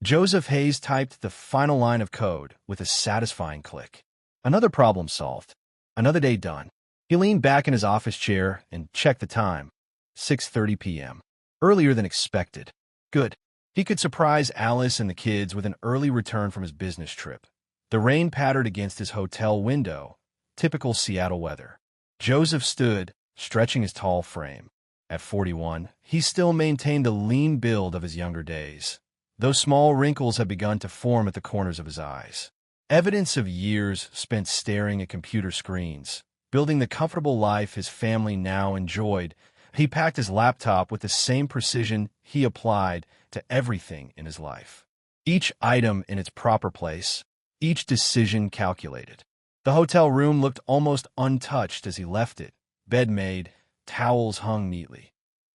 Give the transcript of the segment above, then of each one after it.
Joseph Hayes typed the final line of code with a satisfying click. Another problem solved. Another day done. He leaned back in his office chair and checked the time. 6:30 p.m. Earlier than expected. Good. He could surprise Alice and the kids with an early return from his business trip. The rain pattered against his hotel window. Typical Seattle weather. Joseph stood, stretching his tall frame. At 41, he still maintained the lean build of his younger days, though small wrinkles had begun to form at the corners of his eyes. Evidence of years spent staring at computer screens, building the comfortable life his family now enjoyed. He packed his laptop with the same precision he applied to everything in his life. Each item in its proper place, each decision calculated. The hotel room looked almost untouched as he left it. Bed made, towels hung neatly.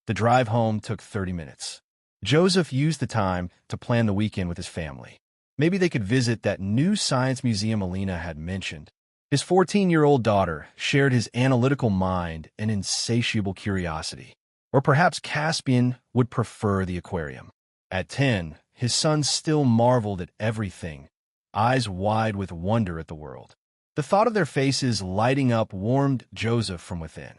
The drive home took 30 minutes. Joseph used the time to plan the weekend with his family. Maybe they could visit that new science museum Alina had mentioned. His 14-year-old daughter shared his analytical mind and insatiable curiosity. Or perhaps Caspian would prefer the aquarium. At 10, his son still marveled at everything, eyes wide with wonder at the world. The thought of their faces lighting up warmed Joseph from within.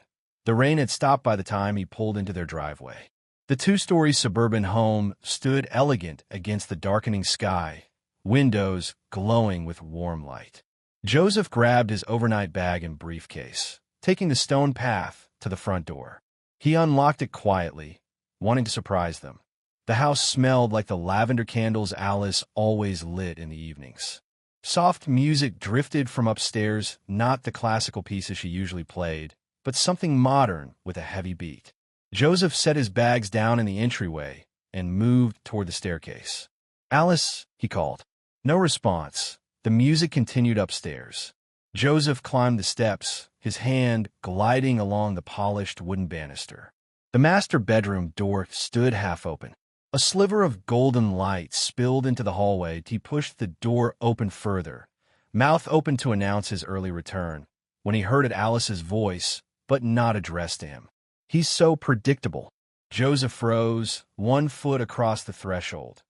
The rain had stopped by the time he pulled into their driveway. The two-story suburban home stood elegant against the darkening sky, windows glowing with warm light. Joseph grabbed his overnight bag and briefcase, taking the stone path to the front door. He unlocked it quietly, wanting to surprise them. The house smelled like the lavender candles Alice always lit in the evenings. Soft music drifted from upstairs, not the classical pieces she usually played, but something modern with a heavy beat. Joseph set his bags down in the entryway and moved toward the staircase. "Alice," he called. No response. The music continued upstairs. Joseph climbed the steps, his hand gliding along the polished wooden banister. The master bedroom door stood half open. A sliver of golden light spilled into the hallway. He pushed the door open further, mouth open to announce his early return, when he heard Alice's voice, but not addressed to him. "He's so predictable." Joseph froze, one foot across the threshold.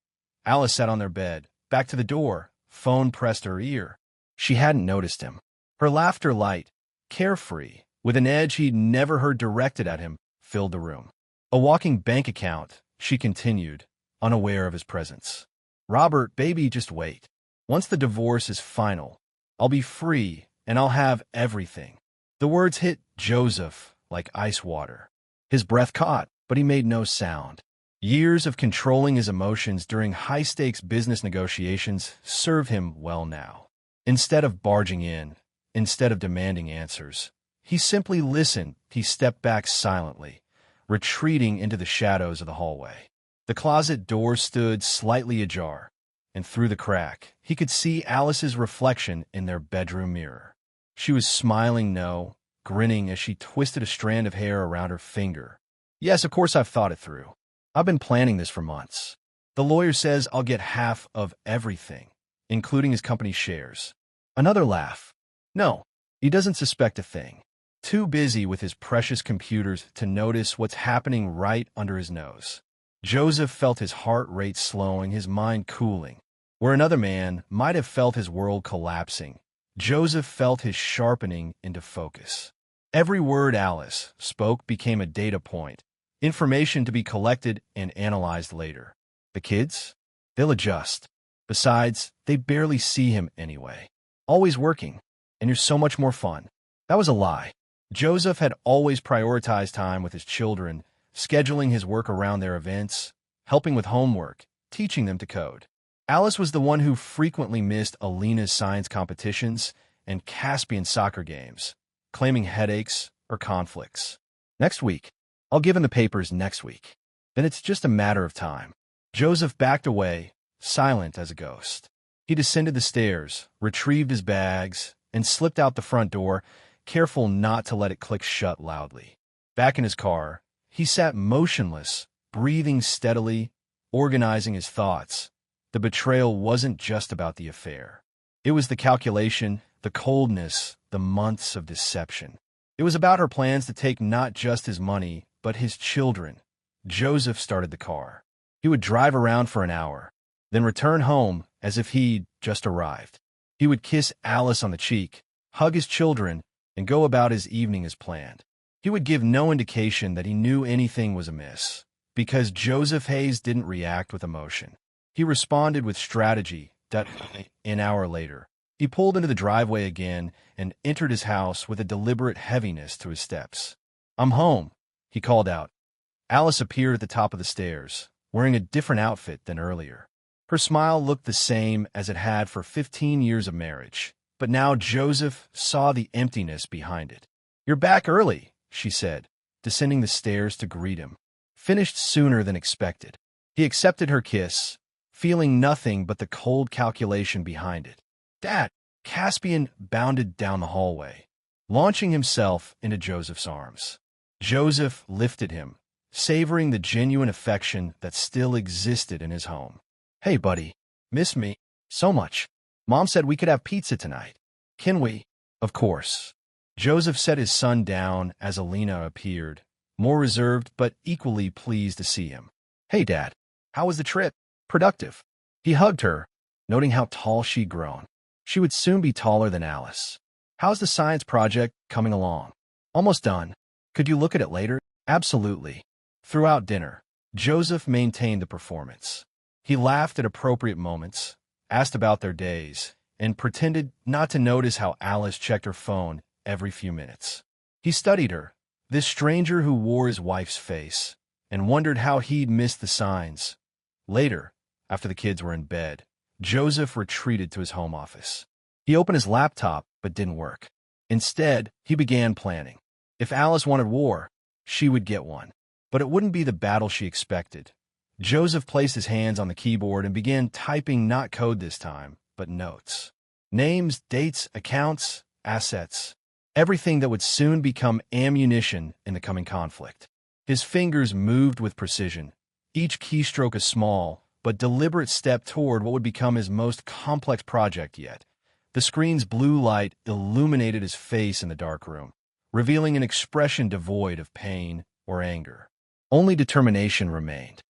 Alice sat on their bed, back to the door, phone pressed to her ear. She hadn't noticed him. Her laughter, light, carefree, with an edge he'd never heard directed at him, filled the room. "A walking bank account," she continued, unaware of his presence. "Robert, baby, just wait. Once the divorce is final, I'll be free and I'll have everything." The words hit Joseph like ice water. His breath caught, but he made no sound. Years of controlling his emotions during high-stakes business negotiations served him well now. Instead of barging in, instead of demanding answers, he simply listened. He stepped back silently, retreating into the shadows of the hallway. The closet door stood slightly ajar, and through the crack, he could see Alice's reflection in their bedroom mirror. She was smiling grinning as she twisted a strand of hair around her finger. "Yes, of course I've thought it through. I've been planning this for months. The lawyer says I'll get half of everything, including his company's shares." Another laugh. "No, he doesn't suspect a thing. Too busy with his precious computers to notice what's happening right under his nose." Joseph felt his heart rate slowing, his mind cooling. Where another man might have felt his world collapsing, Joseph felt his sharpening into focus. Every word Alice spoke became a data point, information to be collected and analyzed later. The kids? They'll adjust. Besides, they barely see him anyway. Always working, and you're so much more fun. That was a lie. Joseph had always prioritized time with his children, scheduling his work around their events, helping with homework, teaching them to code. Alice was the one who frequently missed Alina's science competitions and Caspian soccer games, claiming headaches or conflicts. "Next week. I'll give him the papers next week. Then it's just a matter of time." Joseph backed away, silent as a ghost. He descended the stairs, retrieved his bags, and slipped out the front door, careful not to let it click shut loudly. Back in his car, he sat motionless, breathing steadily, organizing his thoughts. The betrayal wasn't just about the affair. It was the calculation, the coldness, the months of deception. It was about her plans to take not just his money, but his children. Joseph started the car. He would drive around for an hour, then return home as if he'd just arrived. He would kiss Alice on the cheek, hug his children, and go about his evening as planned. He would give no indication that he knew anything was amiss, because Joseph Hayes didn't react with emotion. He responded with strategy. An hour later, he pulled into the driveway again and entered his house with a deliberate heaviness to his steps. "I'm home," he called out. Alice appeared at the top of the stairs, wearing a different outfit than earlier. Her smile looked the same as it had for 15 years of marriage, but now Joseph saw the emptiness behind it. "You're back early," she said, descending the stairs to greet him. "Finished sooner than expected." He accepted her kiss, feeling nothing but the cold calculation behind it. "Dad!" Caspian bounded down the hallway, launching himself into Joseph's arms. Joseph lifted him, savoring the genuine affection that still existed in his home. "Hey, buddy. Miss me? So much. Mom said we could have pizza tonight. Can we?" "Of course." Joseph set his son down as Alina appeared, more reserved but equally pleased to see him. "Hey, Dad. How was the trip?" "Productive." He hugged her, noting how tall she'd grown. She would soon be taller than Alice. "How's the science project coming along?" "Almost done. Could you look at it later?" "Absolutely." Throughout dinner, Joseph maintained the performance. He laughed at appropriate moments, asked about their days, and pretended not to notice how Alice checked her phone every few minutes. He studied her, this stranger who wore his wife's face, and wondered how he'd missed the signs. Later, after the kids were in bed, Joseph retreated to his home office. He opened his laptop, but didn't work. Instead, he began planning. If Alice wanted war, she would get one. But it wouldn't be the battle she expected. Joseph placed his hands on the keyboard and began typing not code this time, but notes. Names, dates, accounts, assets. Everything that would soon become ammunition in the coming conflict. His fingers moved with precision, each keystroke a small but deliberate step toward what would become his most complex project yet. The screen's blue light illuminated his face in the dark room, revealing an expression devoid of pain or anger. Only determination remained.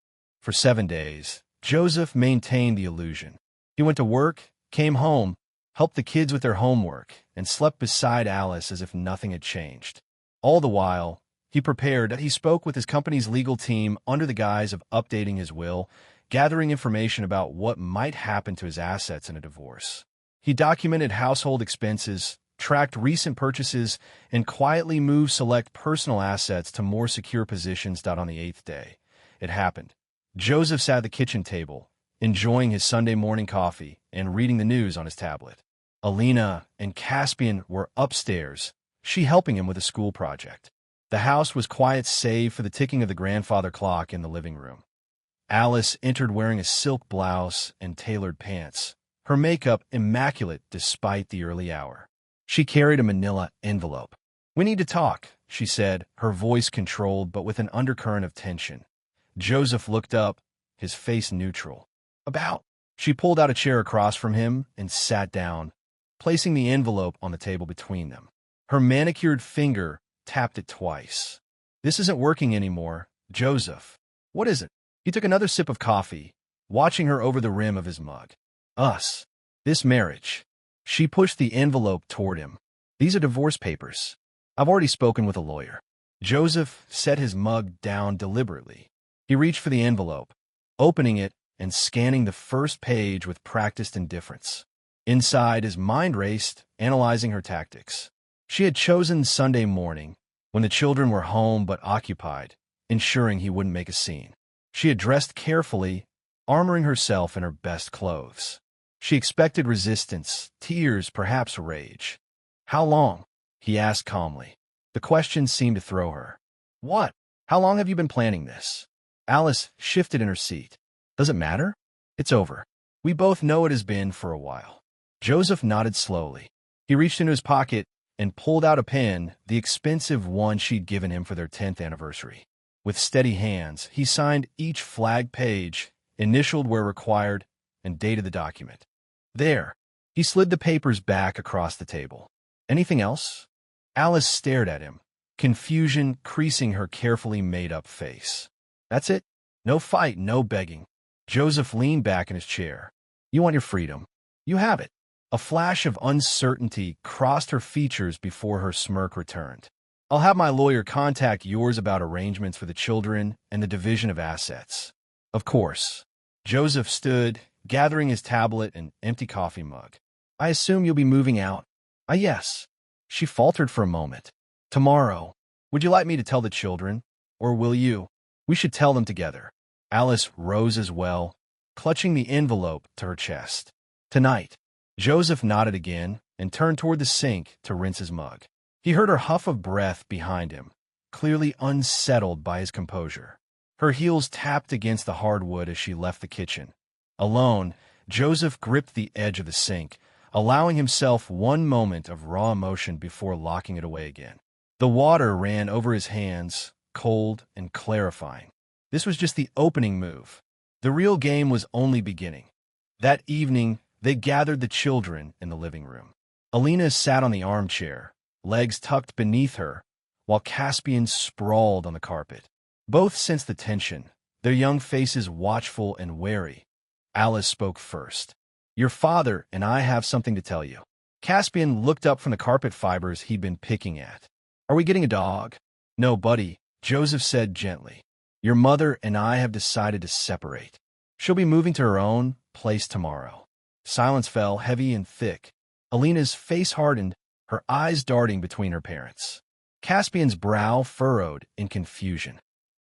For 7 days, Joseph maintained the illusion. He went to work, came home, helped the kids with their homework, and slept beside Alice as if nothing had changed. All the while, he spoke with his company's legal team under the guise of updating his will, gathering information about what might happen to his assets in a divorce. He documented household expenses, tracked recent purchases, and quietly moved select personal assets to more secure positions. On the 8th day, it happened. Joseph sat at the kitchen table, enjoying his Sunday morning coffee and reading the news on his tablet. Alina and Caspian were upstairs, she helping him with a school project. The house was quiet save for the ticking of the grandfather clock in the living room. Alice entered wearing a silk blouse and tailored pants, her makeup immaculate despite the early hour. She carried a manila envelope. "We need to talk," she said, her voice controlled but with an undercurrent of tension. Joseph looked up, his face neutral. "About?" She pulled out a chair across from him and sat down, placing the envelope on the table between them. Her manicured finger tapped it twice. "This isn't working anymore, Joseph." "What is it?" He took another sip of coffee, watching her over the rim of his mug. "Us. This marriage." She pushed the envelope toward him. "These are divorce papers. I've already spoken with a lawyer." Joseph set his mug down deliberately. He reached for the envelope, opening it and scanning the first page with practiced indifference. Inside, his mind raced, analyzing her tactics. She had chosen Sunday morning, when the children were home but occupied, ensuring he wouldn't make a scene. She had dressed carefully, armoring herself in her best clothes. She expected resistance, tears, perhaps rage. "How long?" he asked calmly. The question seemed to throw her. "What? How long have you been planning this?" Alice shifted in her seat. "Does it matter? It's over. We both know it has been for a while." Joseph nodded slowly. He reached into his pocket and pulled out a pen, the expensive one she'd given him for their 10th anniversary. With steady hands, he signed each flagged page, initialed where required, and dated the document. "There." He slid the papers back across the table. "Anything else?" Alice stared at him, confusion creasing her carefully made-up face. "That's it? No fight, no begging." Joseph leaned back in his chair. You want your freedom? You have it. A flash of uncertainty crossed her features before her smirk returned. I'll have my lawyer contact yours about arrangements for the children and the division of assets. Of course. Joseph stood, gathering his tablet and empty coffee mug. I assume you'll be moving out? Yes. She faltered for a moment. Tomorrow. Would you like me to tell the children? Or will you? We should tell them together. Alice rose as well, clutching the envelope to her chest. Tonight. Joseph nodded again and turned toward the sink to rinse his mug. He heard her huff of breath behind him, clearly unsettled by his composure. Her heels tapped against the hardwood as she left the kitchen. Alone, Joseph gripped the edge of the sink, allowing himself one moment of raw emotion before locking it away again. The water ran over his hands, cold and clarifying. This was just the opening move. The real game was only beginning. That evening, they gathered the children in the living room. Alina sat on the armchair, legs tucked beneath her, while Caspian sprawled on the carpet. Both sensed the tension, their young faces watchful and wary. Alice spoke first. Your father and I have something to tell you. Caspian looked up from the carpet fibers he'd been picking at. Are we getting a dog? No, buddy, Joseph said gently. Your mother and I have decided to separate. She'll be moving to her own place tomorrow. Silence fell heavy and thick. Alina's face hardened, her eyes darting between her parents. Caspian's brow furrowed in confusion.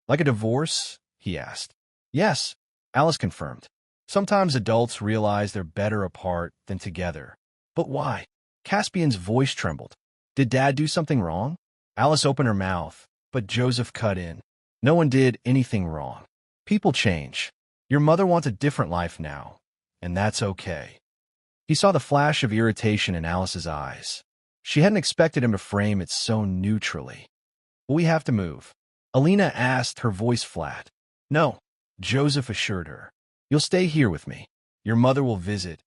Like a divorce? He asked. Yes, Alice confirmed. Sometimes adults realize they're better apart than together. But why? Caspian's voice trembled. Did Dad do something wrong? Alice opened her mouth, but Joseph cut in. No one did anything wrong. People change. Your mother wants a different life now, and that's okay. He saw the flash of irritation in Alice's eyes. She hadn't expected him to frame it so neutrally. Will we have to move? Alina asked, her voice flat. No, Joseph assured her. You'll stay here with me. Your mother will visit,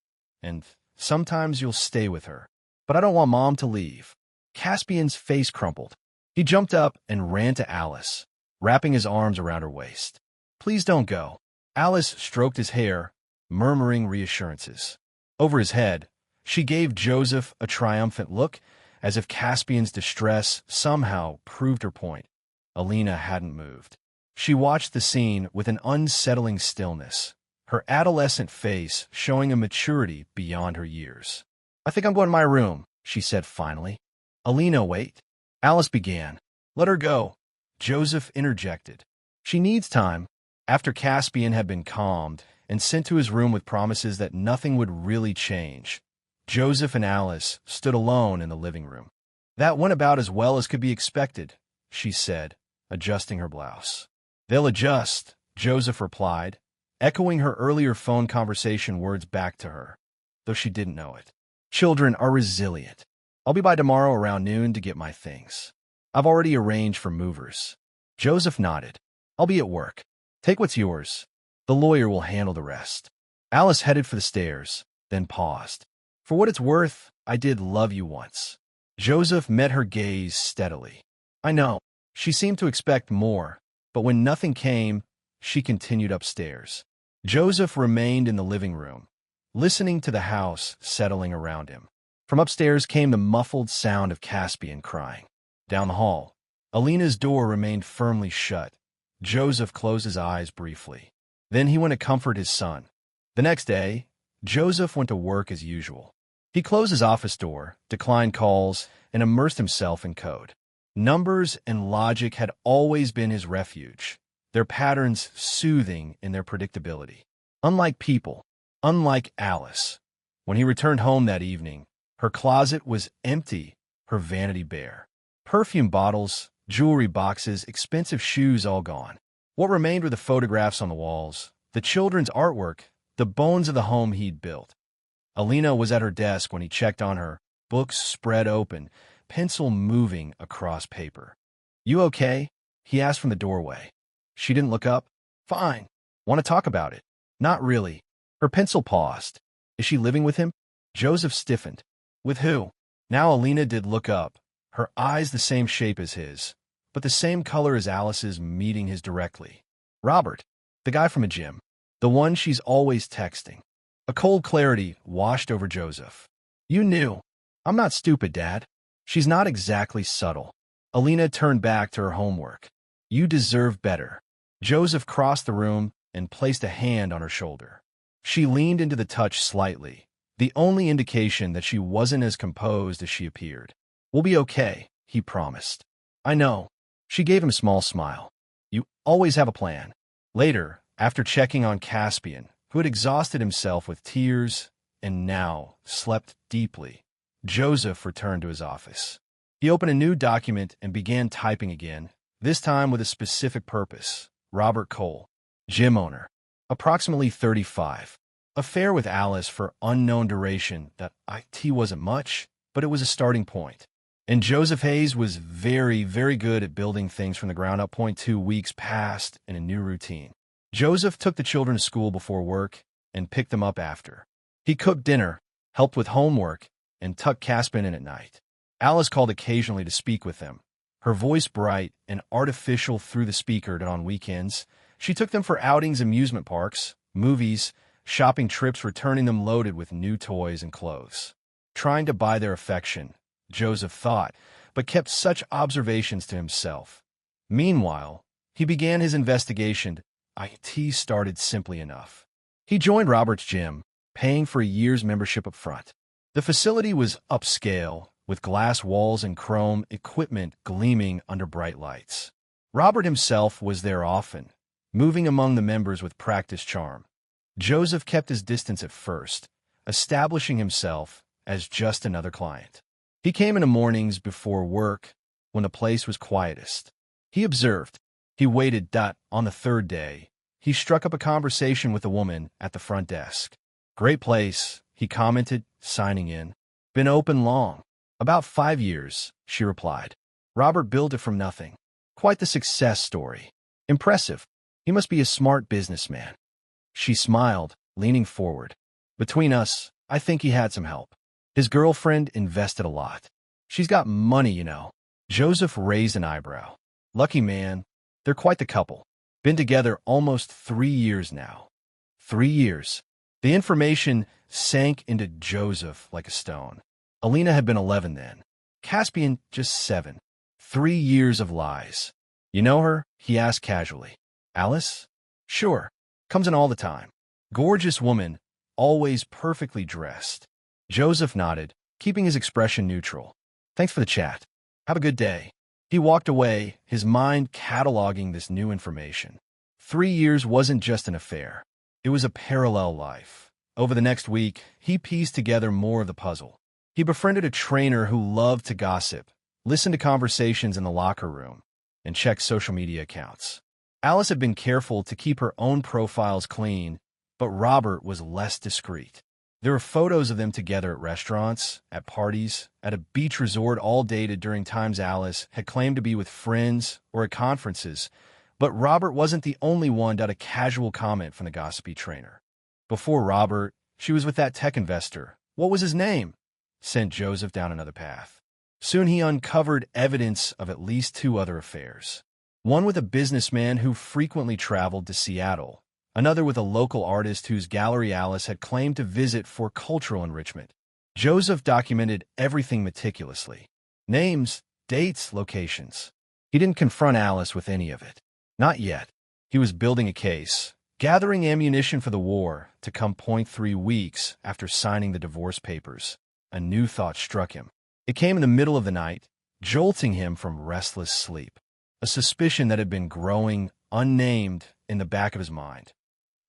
and sometimes you'll stay with her. But I don't want Mom to leave. Caspian's face crumpled. He jumped up and ran to Alice, wrapping his arms around her waist. Please don't go. Alice stroked his hair, murmuring reassurances. Over his head, she gave Joseph a triumphant look, as if Caspian's distress somehow proved her point. Alina hadn't moved. She watched the scene with an unsettling stillness, her adolescent face showing a maturity beyond her years. I think I'm going to my room, she said finally. Alina, wait. Alice began. Let her go. Joseph interjected. She needs time. After Caspian had been calmed and sent to his room with promises that nothing would really change, Joseph and Alice stood alone in the living room. That went about as well as could be expected, she said, adjusting her blouse. They'll adjust, Joseph replied, echoing her earlier phone conversation words back to her, though she didn't know it. Children are resilient. I'll be by tomorrow around noon to get my things. I've already arranged for movers. Joseph nodded. I'll be at work. Take what's yours. The lawyer will handle the rest. Alice headed for the stairs, then paused. For what it's worth, I did love you once. Joseph met her gaze steadily. I know. She seemed to expect more, but when nothing came, she continued upstairs. Joseph remained in the living room, listening to the house settling around him. From upstairs came the muffled sound of Caspian crying. Down the hall, Alina's door remained firmly shut. Joseph closed his eyes briefly. Then he went to comfort his son. The next day, Joseph went to work as usual. He closed his office door, declined calls, and immersed himself in code. Numbers and logic had always been his refuge, their patterns soothing in their predictability. Unlike people, unlike Alice, when he returned home that evening, her closet was empty, her vanity bare. Perfume bottles, jewelry boxes, expensive shoes all gone. What remained were the photographs on the walls, the children's artwork, the bones of the home he'd built. Alina was at her desk when he checked on her, books spread open, pencil moving across paper. You okay? He asked from the doorway. She didn't look up. Fine. Want to talk about it? Not really. Her pencil paused. Is she living with him? Joseph stiffened. With who? Now Alina did look up, her eyes the same shape as his, but the same color as Alice's, meeting his directly. Robert, the guy from a gym. The one she's always texting. A cold clarity washed over Joseph. You knew. I'm not stupid, Dad. She's not exactly subtle. Alina turned back to her homework. You deserve better. Joseph crossed the room and placed a hand on her shoulder. She leaned into the touch slightly, the only indication that she wasn't as composed as she appeared. We'll be okay, he promised. I know. She gave him a small smile. You always have a plan. Later, after checking on Caspian, who had exhausted himself with tears and now slept deeply, Joseph returned to his office. He opened a new document and began typing again, this time with a specific purpose. Robert Cole, gym owner, approximately 35. Affair with Alice for unknown duration. That IT wasn't much, but it was a starting point. And Joseph Hayes was very, very good at building things from the ground up. 2 weeks passed in a new routine. Joseph took the children to school before work and picked them up after. He cooked dinner, helped with homework, and tucked Caspian in at night. Alice called occasionally to speak with them. Her voice bright and artificial through the speaker, and on weekends, she took them for outings, amusement parks, movies, shopping trips, returning them loaded with new toys and clothes. Trying to buy their affection, Joseph thought, but kept such observations to himself. Meanwhile, he began his investigation. IT started simply enough. He joined Robert's gym, paying for a year's membership up front. The facility was upscale, with glass walls and chrome equipment gleaming under bright lights. Robert himself was there often, moving among the members with practiced charm. Joseph kept his distance at first, establishing himself as just another client. He came in the mornings before work, when the place was quietest. He observed. He waited. On the third day, he struck up a conversation with a woman at the front desk. Great place, he commented, signing in. Been open long. About 5 years, she replied. Robert built it from nothing. Quite the success story. Impressive. He must be a smart businessman. She smiled, leaning forward. Between us, I think he had some help. His girlfriend invested a lot. She's got money, you know. Joseph raised an eyebrow. Lucky man. They're quite the couple. Been together almost 3 years now. 3 years. The information sank into Joseph like a stone. Alina had been 11 then. Caspian just 7. 3 years of lies. You know her? He asked casually. Alice? Sure. Comes in all the time. Gorgeous woman, always perfectly dressed. Joseph nodded, keeping his expression neutral. Thanks for the chat. Have a good day. He walked away, his mind cataloging this new information. 3 years wasn't just an affair. It was a parallel life. Over the next week, he pieced together more of the puzzle. He befriended a trainer who loved to gossip, listened to conversations in the locker room, and checked social media accounts. Alice had been careful to keep her own profiles clean, but Robert was less discreet. There were photos of them together at restaurants, at parties, at a beach resort, all dated during times Alice had claimed to be with friends or at conferences, but Robert wasn't the only one. A casual comment from the gossipy trainer. Before Robert, she was with that tech investor. What was his name? Sent Joseph down another path. Soon he uncovered evidence of at least 2 other affairs. One with a businessman who frequently traveled to Seattle, another with a local artist whose gallery Alice had claimed to visit for cultural enrichment. Joseph documented everything meticulously. Names, dates, locations. He didn't confront Alice with any of it. Not yet. He was building a case, gathering ammunition for the war to come. 3 weeks after signing the divorce papers, a new thought struck him. It came in the middle of the night, jolting him from restless sleep. A suspicion that had been growing, unnamed, in the back of his mind.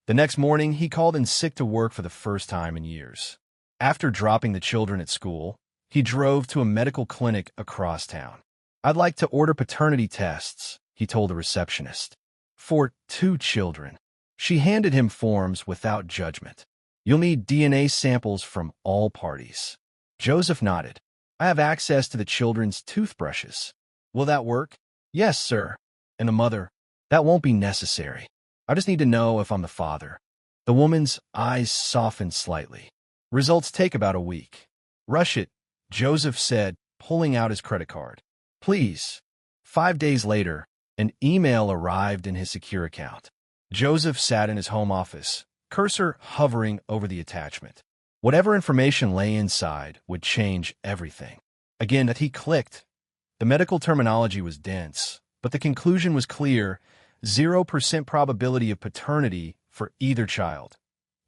The next morning, he called in sick to work for the first time in years. After dropping the children at school, he drove to a medical clinic across town. I'd like to order paternity tests, he told the receptionist. For 2 children. She handed him forms without judgment. You'll need DNA samples from all parties. Joseph nodded. I have access to the children's toothbrushes. Will that work? Yes, sir. And the mother? That won't be necessary. I just need to know if I'm the father. The woman's eyes softened slightly. Results take about a week. Rush it, Joseph said, pulling out his credit card. Please. 5 days later, an email arrived in his secure account. Joseph sat in his home office, cursor hovering over the attachment. Whatever information lay inside would change everything. Again, that he clicked. The medical terminology was dense, but the conclusion was clear: 0% probability of paternity for either child.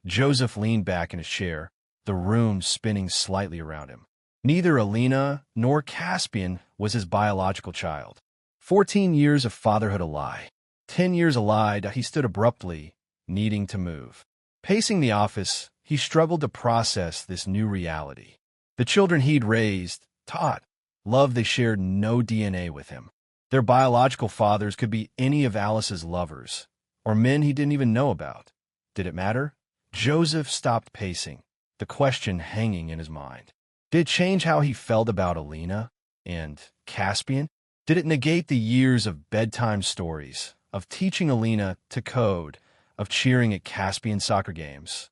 Joseph leaned back in his chair, the room spinning slightly around him. Neither Alina nor Caspian was his biological child. 14 years of fatherhood a lie. 10 years a lie that he stood abruptly, needing to move. Pacing the office, he struggled to process this new reality. The children he'd raised, taught, loved, they shared no DNA with him. Their biological fathers could be any of Alice's lovers, or men he didn't even know about. Did it matter? Joseph stopped pacing, the question hanging in his mind. Did it change how he felt about Alina and Caspian? Did it negate the years of bedtime stories, of teaching Alina to code, of cheering at Caspian soccer games?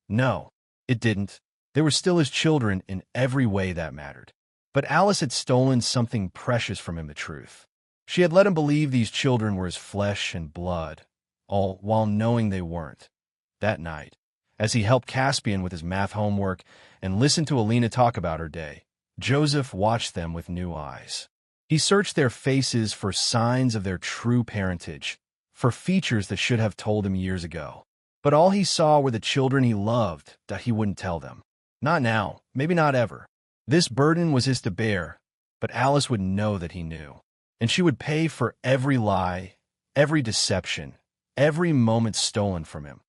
No, it didn't. They were still his children in every way that mattered. But Alice had stolen something precious from him, the truth. She had let him believe these children were his flesh and blood, all while knowing they weren't. That night, as he helped Caspian with his math homework and listened to Alina talk about her day, Joseph watched them with new eyes. He searched their faces for signs of their true parentage, for features that should have told him years ago. But all he saw were the children he loved that he wouldn't tell them. Not now, maybe not ever. This burden was his to bear, but Alice would know that he knew. And she would pay for every lie, every deception, every moment stolen from him.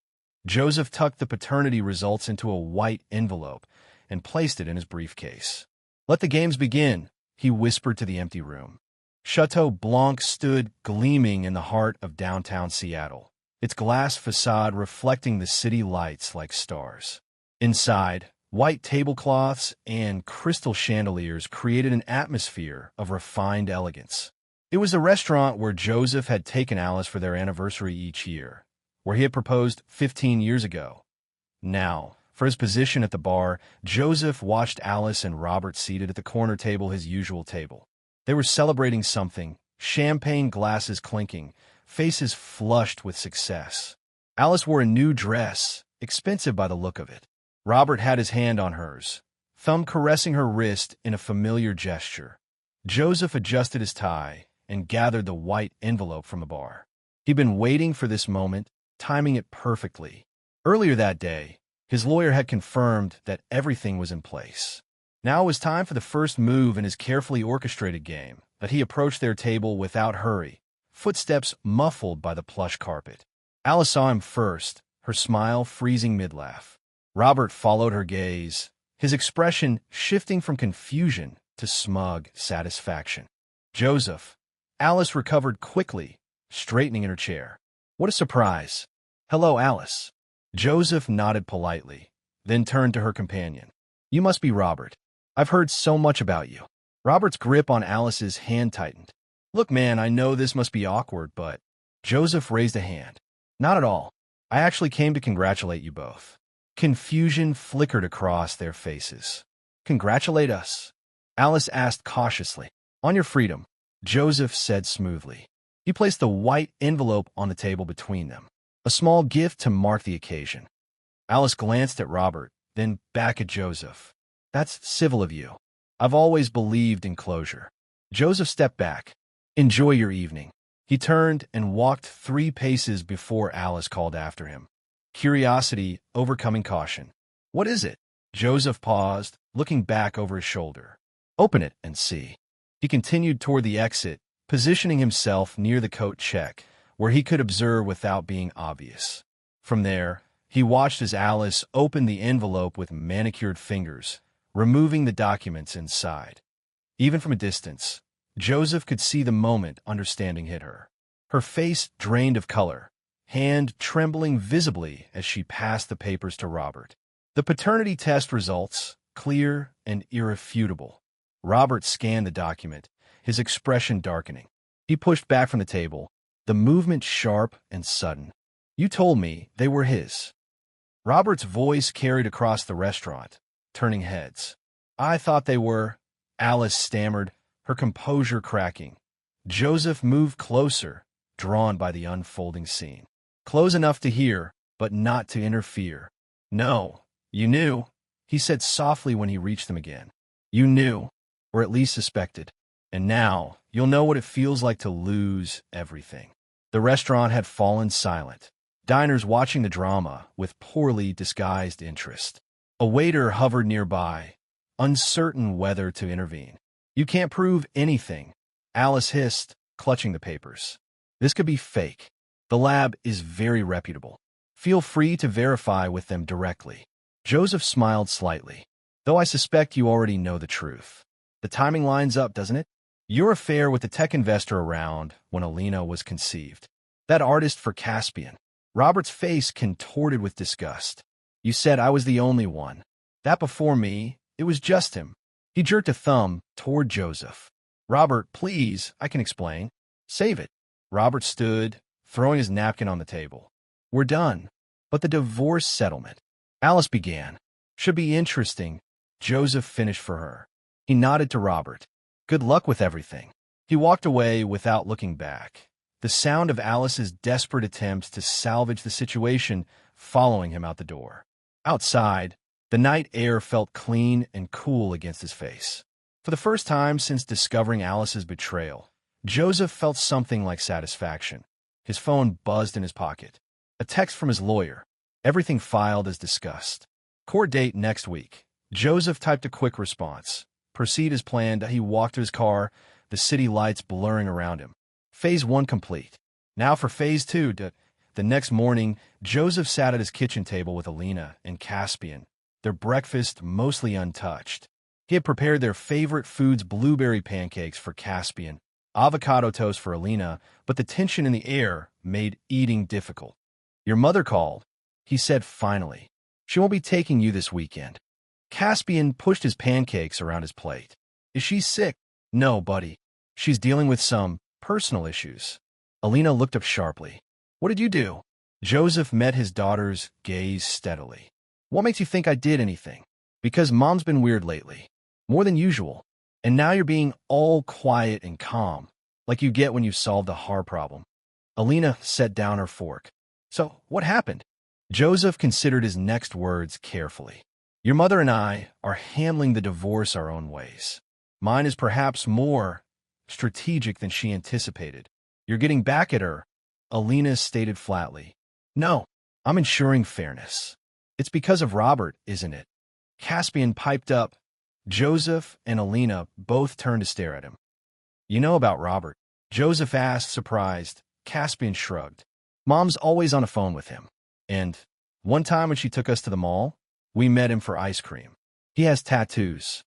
Joseph tucked the paternity results into a white envelope and placed it in his briefcase. "Let the games begin," he whispered to the empty room. Chateau Blanc stood gleaming in the heart of downtown Seattle, its glass facade reflecting the city lights like stars. Inside, white tablecloths and crystal chandeliers created an atmosphere of refined elegance. It was the restaurant where Joseph had taken Alice for their anniversary each year, where he had proposed 15 years ago. Now, for his position at the bar, Joseph watched Alice and Robert seated at the corner table, his usual table. They were celebrating something, champagne glasses clinking, faces flushed with success. Alice wore a new dress, expensive by the look of it. Robert had his hand on hers, thumb caressing her wrist in a familiar gesture. Joseph adjusted his tie and gathered the white envelope from the bar. He'd been waiting for this moment, timing it perfectly. Earlier that day, his lawyer had confirmed that everything was in place. Now it was time for the first move in his carefully orchestrated game, that he approached their table without hurry, footsteps muffled by the plush carpet. Alice saw him first, her smile freezing mid-laugh. Robert followed her gaze, his expression shifting from confusion to smug satisfaction. "Joseph." Alice recovered quickly, straightening in her chair. "What a surprise." "Hello, Alice." Joseph nodded politely, then turned to her companion. "You must be Robert. I've heard so much about you." Robert's grip on Alice's hand tightened. "Look, man, I know this must be awkward, but—" Joseph raised a hand. "Not at all. I actually came to congratulate you both." Confusion flickered across their faces. "Congratulate us?" Alice asked cautiously. "On your freedom," Joseph said smoothly. He placed the white envelope on the table between them, a small gift to mark the occasion. Alice glanced at Robert, then back at Joseph. "That's civil of you. I've always believed in closure." Joseph stepped back. "Enjoy your evening." He turned and walked 3 paces before Alice called after him, curiosity overcoming caution. "What is it?" Joseph paused, looking back over his shoulder. "Open it and see." He continued toward the exit, positioning himself near the coat check, where he could observe without being obvious. From there, he watched as Alice opened the envelope with manicured fingers, removing the documents inside. Even from a distance, Joseph could see the moment understanding hit her. Her face drained of color, hand trembling visibly as she passed the papers to Robert. The paternity test results, clear and irrefutable. Robert scanned the document, his expression darkening. He pushed back from the table, the movement sharp and sudden. "You told me they were his." Robert's voice carried across the restaurant, turning heads. "I thought they were," Alice stammered, her composure cracking. Joseph moved closer, drawn by the unfolding scene. Close enough to hear, but not to interfere. No, you knew, he said softly when he reached them again. You knew, or at least suspected. And now, you'll know what it feels like to lose everything. The restaurant had fallen silent, diners watching the drama with poorly disguised interest. A waiter hovered nearby, uncertain whether to intervene. You can't prove anything, Alice hissed, clutching the papers. This could be fake. The lab is very reputable. Feel free to verify with them directly. Joseph smiled slightly. Though I suspect you already know the truth. The timing lines up, doesn't it? Your affair with the tech investor around when Alina was conceived. That artist for Caspian. Robert's face contorted with disgust. You said I was the only one. That before me, it was just him. He jerked a thumb toward Joseph. Robert, please, I can explain. Save it. Robert stood, throwing his napkin on the table. We're done. But the divorce settlement. Alice began. Should be interesting. Joseph finished for her. He nodded to Robert. Good luck with everything. He walked away without looking back, the sound of Alice's desperate attempts to salvage the situation following him out the door. Outside, the night air felt clean and cool against his face. For the first time since discovering Alice's betrayal, Joseph felt something like satisfaction. His phone buzzed in his pocket. A text from his lawyer. Everything filed as discussed. Court date next week. Joseph typed a quick response. Proceed as planned. He walked to his car, the city lights blurring around him. Phase 1 complete. Now for Phase 2. The next morning, Joseph sat at his kitchen table with Alina and Caspian, their breakfast mostly untouched. He had prepared their favorite foods, blueberry pancakes for Caspian, avocado toast for Alina, but the tension in the air made eating difficult. Your mother called, he said finally. She won't be taking you this weekend. Caspian pushed his pancakes around his plate. Is she sick? No, buddy. She's dealing with some personal issues. Alina looked up sharply. What did you do? Joseph met his daughter's gaze steadily. What makes you think I did anything? Because Mom's been weird lately. More than usual. And now you're being all quiet and calm, like you get when you solve the hard problem. Alina set down her fork. So, what happened? Joseph considered his next words carefully. Your mother and I are handling the divorce our own ways. Mine is perhaps more strategic than she anticipated. You're getting back at her, Alina stated flatly. No, I'm ensuring fairness. It's because of Robert, isn't it? Caspian piped up. Joseph and Alina both turned to stare at him. You know about Robert? Joseph asked, surprised. Caspian shrugged. Mom's always on the phone with him. And one time when she took us to the mall, we met him for ice cream. He has tattoos.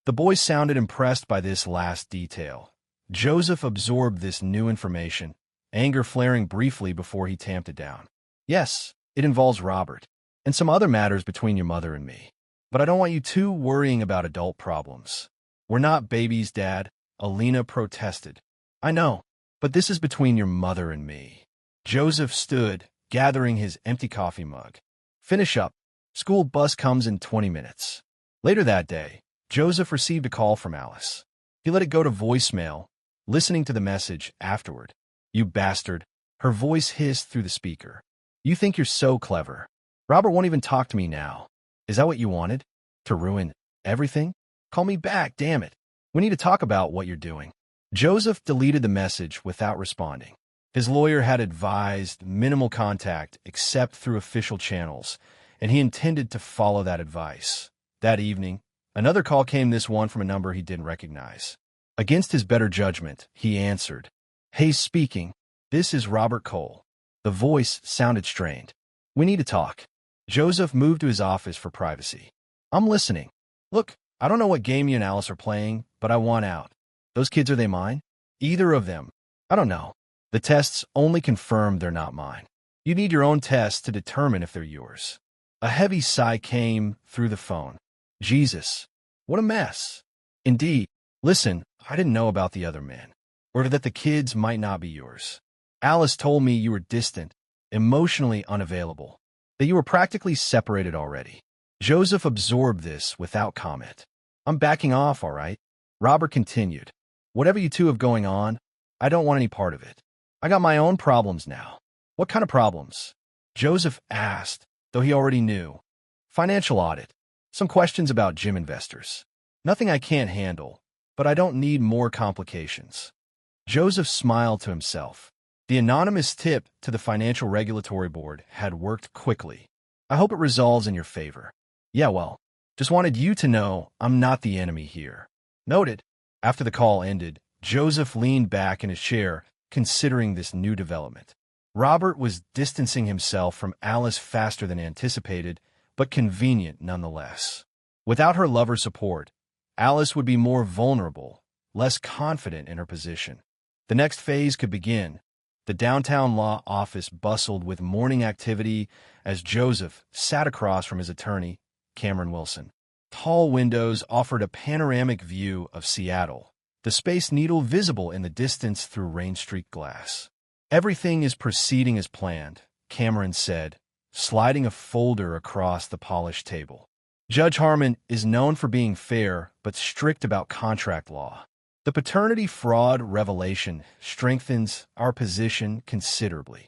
The boys sounded impressed by this last detail. Joseph absorbed this new information, anger flaring briefly before he tamped it down. Yes, it involves Robert, and some other matters between your mother and me. But I don't want you two worrying about adult problems. We're not babies, Dad, Alina protested. I know, but this is between your mother and me. Joseph stood, gathering his empty coffee mug. Finish up. School bus comes in 20 minutes. Later that day, Joseph received a call from Alice. He let it go to voicemail, listening to the message afterward. You bastard. Her voice hissed through the speaker. You think you're so clever. Robert won't even talk to me now. Is that what you wanted? To ruin everything? Call me back, damn it. We need to talk about what you're doing. Joseph deleted the message without responding. His lawyer had advised minimal contact except through official channels, and he intended to follow that advice. That evening, another call came, this one from a number he didn't recognize. Against his better judgment, he answered. Hayes speaking. This is Robert Cole. The voice sounded strained. We need to talk. Joseph moved to his office for privacy. I'm listening. Look, I don't know what game you and Alice are playing, but I want out. Those kids, are they mine? Either of them. I don't know. The tests only confirm they're not mine. You need your own tests to determine if they're yours. A heavy sigh came through the phone. Jesus, what a mess. Indeed. Listen, I didn't know about the other men, or that the kids might not be yours. Alice told me you were distant, emotionally unavailable, that you were practically separated already. Joseph absorbed this without comment. I'm backing off, all right? Robert continued. Whatever you two have going on, I don't want any part of it. I got my own problems now. What kind of problems? Joseph asked, though he already knew. Financial audit. Some questions about gym investors. Nothing I can't handle, but I don't need more complications. Joseph smiled to himself. The anonymous tip to the Financial Regulatory Board had worked quickly. I hope it resolves in your favor. Yeah, well, just wanted you to know I'm not the enemy here. Noted. After the call ended, Joseph leaned back in his chair, considering this new development. Robert was distancing himself from Alice faster than anticipated, but convenient nonetheless. Without her lover's support, Alice would be more vulnerable, less confident in her position. The next phase could begin. The downtown law office bustled with morning activity as Joseph sat across from his attorney, Cameron Wilson. Tall windows offered a panoramic view of Seattle, the Space Needle visible in the distance through rain-streaked glass. Everything is proceeding as planned, Cameron said, sliding a folder across the polished table. Judge Harmon is known for being fair but strict about contract law. The paternity fraud revelation strengthens our position considerably.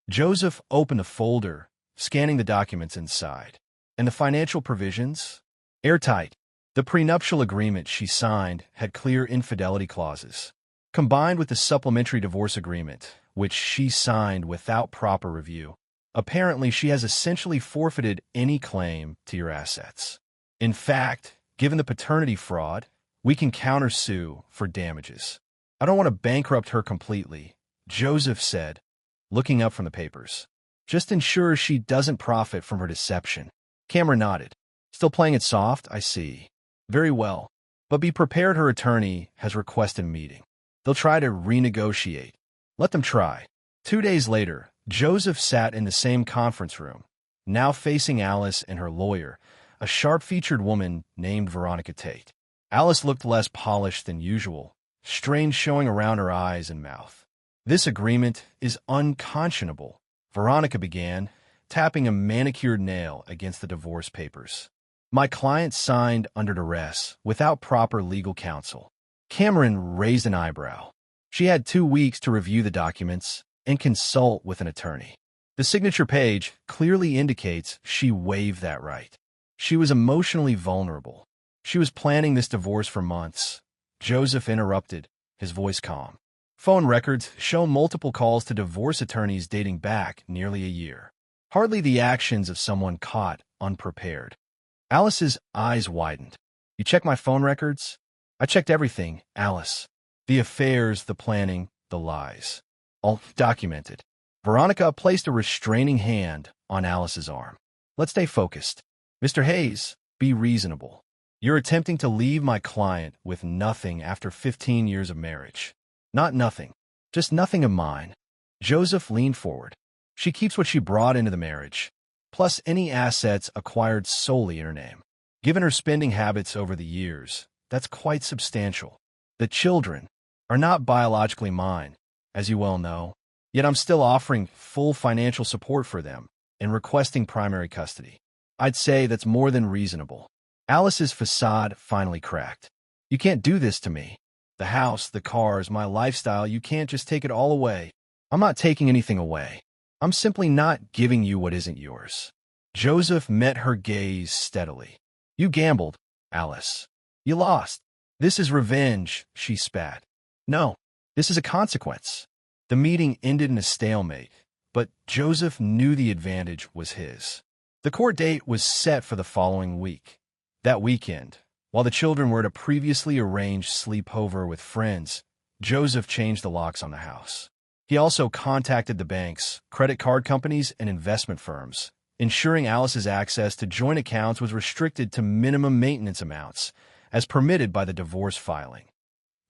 Joseph opened the folder, scanning the documents inside. And the financial provisions? Airtight. The prenuptial agreement she signed had clear infidelity clauses, combined with the supplementary divorce agreement, which she signed without proper review. Apparently, she has essentially forfeited any claim to your assets. In fact, given the paternity fraud, we can countersue for damages. I don't want to bankrupt her completely, Joseph said, looking up from the papers. Just ensure she doesn't profit from her deception. Cameron nodded. Still playing it soft, I see. Very well. But be prepared, her attorney has requested a meeting. They'll try to renegotiate. Let them try. 2 days later, Joseph sat in the same conference room, now facing Alice and her lawyer, a sharp-featured woman named Veronica Tate. Alice looked less polished than usual, strain showing around her eyes and mouth. This agreement is unconscionable, Veronica began, tapping a manicured nail against the divorce papers. My client signed under duress, without proper legal counsel. Cameron raised an eyebrow. She had 2 weeks to review the documents and consult with an attorney. The signature page clearly indicates she waived that right. She was emotionally vulnerable. She was planning this divorce for months. Joseph interrupted, his voice calm. Phone records show multiple calls to divorce attorneys dating back nearly a year. Hardly the actions of someone caught unprepared. Alice's eyes widened. You checked my phone records? I checked everything, Alice. The affairs, the planning, the lies. All documented. Veronica placed a restraining hand on Alice's arm. Let's stay focused. Mr. Hayes, be reasonable. You're attempting to leave my client with nothing after 15 years of marriage. Not nothing. Just nothing of mine. Joseph leaned forward. She keeps what she brought into the marriage, plus any assets acquired solely in her name. Given her spending habits over the years, that's quite substantial. The children are not biologically mine, as you well know, yet I'm still offering full financial support for them and requesting primary custody. I'd say that's more than reasonable. Alice's facade finally cracked. You can't do this to me. The house, the cars, my lifestyle, you can't just take it all away. I'm not taking anything away. I'm simply not giving you what isn't yours. Joseph met her gaze steadily. You gambled, Alice. You lost. This is revenge, she spat. No, this is a consequence. The meeting ended in a stalemate, but Joseph knew the advantage was his. The court date was set for the following week. That weekend, while the children were at a previously arranged sleepover with friends, Joseph changed the locks on the house. He also contacted the banks, credit card companies, and investment firms, ensuring Alice's access to joint accounts was restricted to minimum maintenance amounts, as permitted by the divorce filing.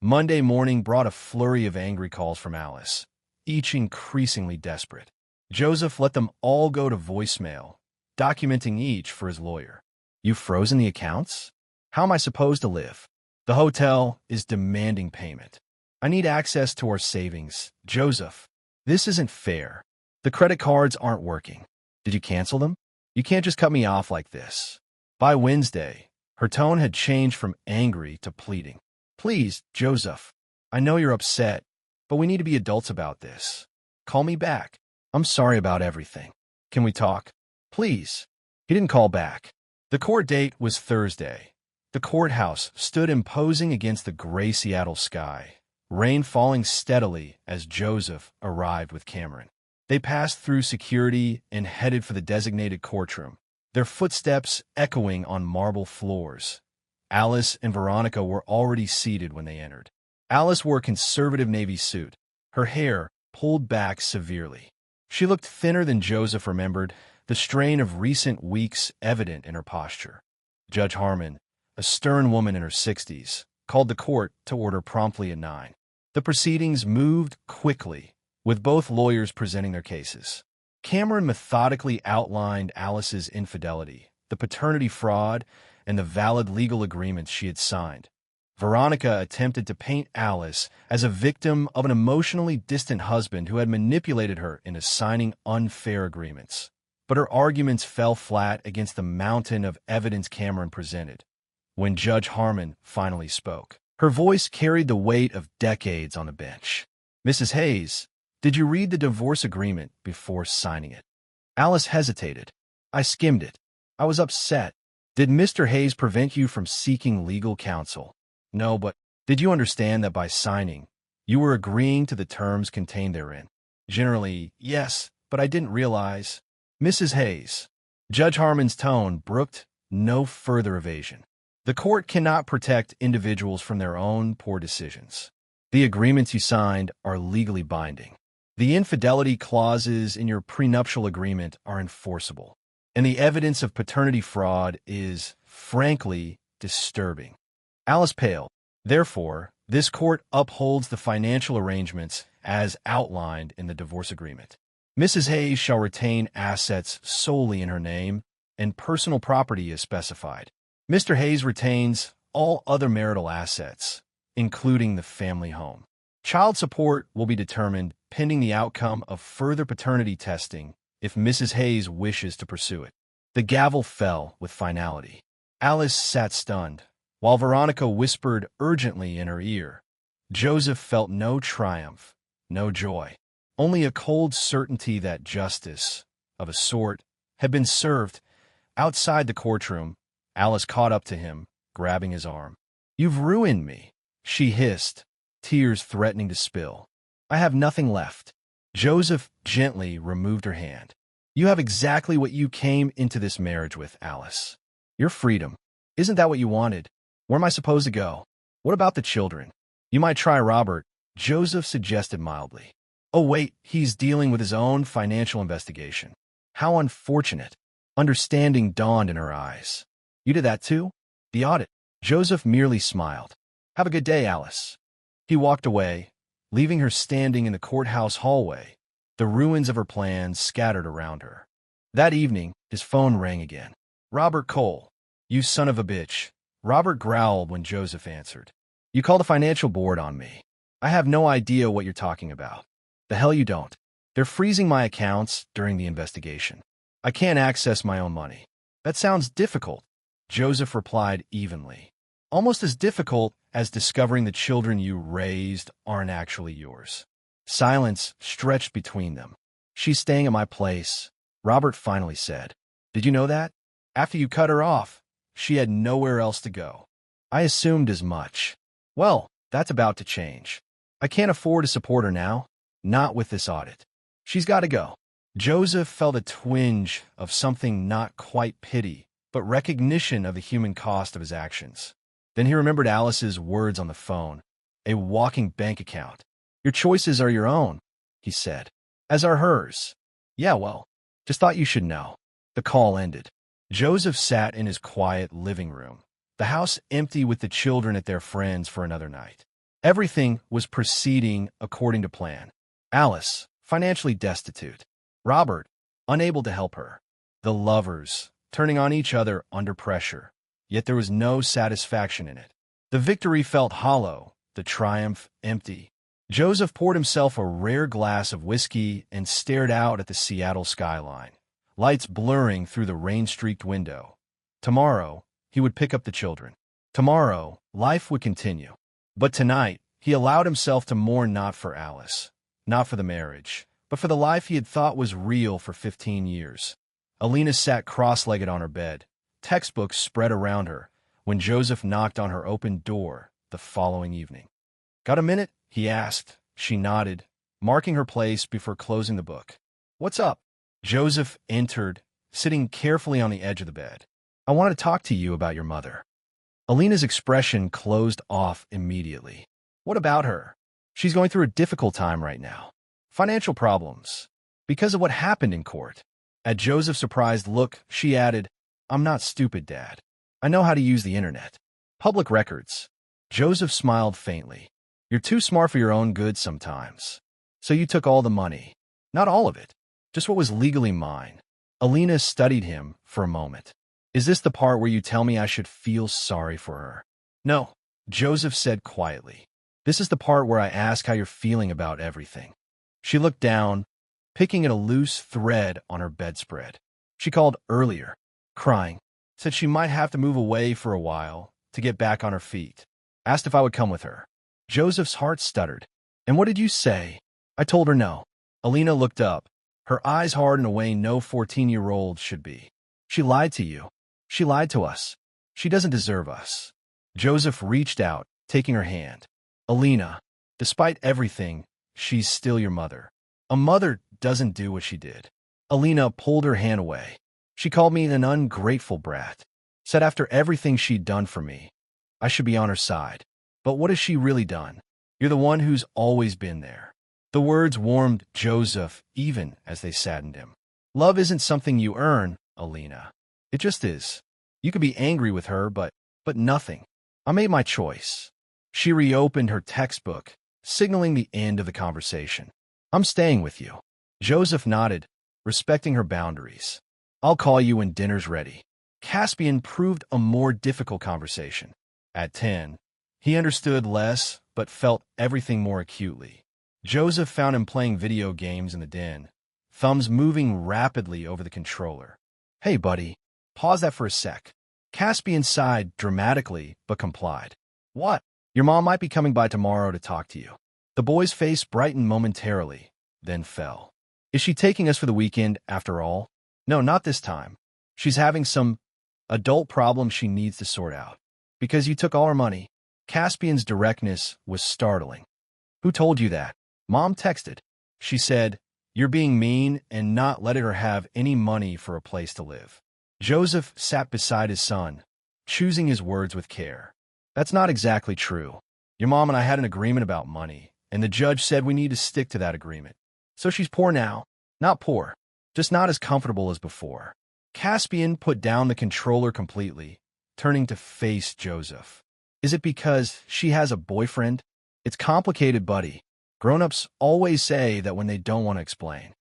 Monday morning brought a flurry of angry calls from Alice, each increasingly desperate. Joseph let them all go to voicemail, documenting each for his lawyer. You've frozen the accounts? How am I supposed to live? The hotel is demanding payment. I need access to our savings. Joseph, this isn't fair. The credit cards aren't working. Did you cancel them? You can't just cut me off like this. By Wednesday, her tone had changed from angry to pleading. Please, Joseph, I know you're upset, but we need to be adults about this. Call me back. I'm sorry about everything. Can we talk? Please. He didn't call back. The court date was Thursday. The courthouse stood imposing against the gray Seattle sky, rain falling steadily as Joseph arrived with Cameron. They passed through security and headed for the designated courtroom, their footsteps echoing on marble floors. Alice and Veronica were already seated when they entered. Alice wore a conservative navy suit, her hair pulled back severely. She looked thinner than Joseph remembered, the strain of recent weeks evident in her posture. Judge Harmon, a stern woman in her 60s, called the court to order promptly at 9. The proceedings moved quickly, with both lawyers presenting their cases. Cameron methodically outlined Alice's infidelity, the paternity fraud, and the valid legal agreements she had signed. Veronica attempted to paint Alice as a victim of an emotionally distant husband who had manipulated her into signing unfair agreements. But her arguments fell flat against the mountain of evidence Cameron presented. When Judge Harmon finally spoke, her voice carried the weight of decades on the bench. "Mrs. Hayes, did you read the divorce agreement before signing it?" Alice hesitated. "I skimmed it. I was upset." "Did Mr. Hayes prevent you from seeking legal counsel?" "No, but did you understand that by signing, you were agreeing to the terms contained therein?" "Generally, yes, but I didn't realize." "Mrs. Hayes." Judge Harmon's tone brooked no further evasion. "The court cannot protect individuals from their own poor decisions. The agreements you signed are legally binding. The infidelity clauses in your prenuptial agreement are enforceable, and the evidence of paternity fraud is, frankly, disturbing." Alice paled. "Therefore, this court upholds the financial arrangements as outlined in the divorce agreement. Mrs. Hayes shall retain assets solely in her name, and personal property is specified. Mr. Hayes retains all other marital assets, including the family home. Child support will be determined pending the outcome of further paternity testing if Mrs. Hayes wishes to pursue it." The gavel fell with finality. Alice sat stunned, while Veronica whispered urgently in her ear. Joseph felt no triumph, no joy, only a cold certainty that justice, of a sort, had been served. Outside the courtroom, Alice caught up to him, grabbing his arm. "You've ruined me," she hissed, tears threatening to spill. "I have nothing left." Joseph gently removed her hand. "You have exactly what you came into this marriage with, Alice. Your freedom. Isn't that what you wanted? Where am I supposed to go? What about the children? You might try Robert," Joseph suggested mildly. "Oh, wait, he's dealing with his own financial investigation." How unfortunate. Understanding dawned in her eyes. "You did that too?" "The audit." Joseph merely smiled. "Have a good day, Alice." He walked away, leaving her standing in the courthouse hallway, the ruins of her plans scattered around her. That evening, his phone rang again. "Robert Cole." "You son of a bitch." Robert growled when Joseph answered. "You called the financial board on me. I have no idea what you're talking about." "The hell you don't. They're freezing my accounts during the investigation. I can't access my own money." "That sounds difficult," Joseph replied evenly. "Almost as difficult as discovering the children you raised aren't actually yours." Silence stretched between them. "She's staying at my place," Robert finally said. "Did you know that? After you cut her off, she had nowhere else to go." "I assumed as much." "Well, that's about to change. I can't afford to support her now, not with this audit. She's got to go." Joseph felt a twinge of something not quite pity, but recognition of the human cost of his actions. Then he remembered Alice's words on the phone. A walking bank account. "Your choices are your own," he said. "As are hers." "Yeah, well, just thought you should know." The call ended. Joseph sat in his quiet living room, the house empty with the children at their friends for another night. Everything was proceeding according to plan. Alice, financially destitute. Robert, unable to help her. The lovers, turning on each other under pressure. Yet there was no satisfaction in it. The victory felt hollow, the triumph empty. Joseph poured himself a rare glass of whiskey and stared out at the Seattle skyline, lights blurring through the rain-streaked window. Tomorrow, he would pick up the children. Tomorrow, life would continue. But tonight, he allowed himself to mourn not for Alice, not for the marriage, but for the life he had thought was real for 15 years. Alina sat cross-legged on her bed, textbooks spread around her, when Joseph knocked on her open door the following evening. "Got a minute?" he asked. She nodded, marking her place before closing the book. "What's up?" Joseph entered, sitting carefully on the edge of the bed. "I wanted to talk to you about your mother." Alina's expression closed off immediately. "What about her?" "She's going through a difficult time right now. Financial problems. Because of what happened in court." At Joseph's surprised look, she added, "I'm not stupid, Dad. I know how to use the internet. Public records." Joseph smiled faintly. "You're too smart for your own good sometimes. So you took all the money." "Not all of it. Just what was legally mine." Alina studied him for a moment. "Is this the part where you tell me I should feel sorry for her?" "No," Joseph said quietly. "This is the part where I ask how you're feeling about everything." She looked down, picking at a loose thread on her bedspread. "She called earlier, crying. Said she might have to move away for a while to get back on her feet. Asked if I would come with her." Joseph's heart stuttered. "And what did you say?" "I told her no." Alina looked up, her eyes hard in a way no 14-year-old should be. "She lied to you. She lied to us. She doesn't deserve us." Joseph reached out, taking her hand. "Alina, despite everything, she's still your mother. A mother doesn't do what she did." Alina pulled her hand away. "She called me an ungrateful brat. Said after everything she'd done for me, I should be on her side. But what has she really done? You're the one who's always been there." The words warmed Joseph even as they saddened him. "Love isn't something you earn, Alina. It just is. You could be angry with her, but nothing. I made my choice." She reopened her textbook, signaling the end of the conversation. "I'm staying with you." Joseph nodded, respecting her boundaries. "I'll call you when dinner's ready." Caspian proved a more difficult conversation. At 10, he understood less but felt everything more acutely. Joseph found him playing video games in the den, thumbs moving rapidly over the controller. "Hey, buddy, pause that for a sec." Caspian sighed dramatically but complied. "What?" "Your mom might be coming by tomorrow to talk to you." The boy's face brightened momentarily, then fell. "Is she taking us for the weekend after all?" "No, not this time. She's having some adult problem she needs to sort out. Because you took all her money." Caspian's directness was startling. "Who told you that?" "Mom texted. She said, you're being mean and not letting her have any money for a place to live." Joseph sat beside his son, choosing his words with care. "That's not exactly true. Your mom and I had an agreement about money, and the judge said we need to stick to that agreement. So she's poor now. Not poor, just not as comfortable as before." Caspian put down the controller completely, turning to face Joseph. "Is it because she has a boyfriend?" "It's complicated, buddy. Grown-ups always say that when they don't want to explain."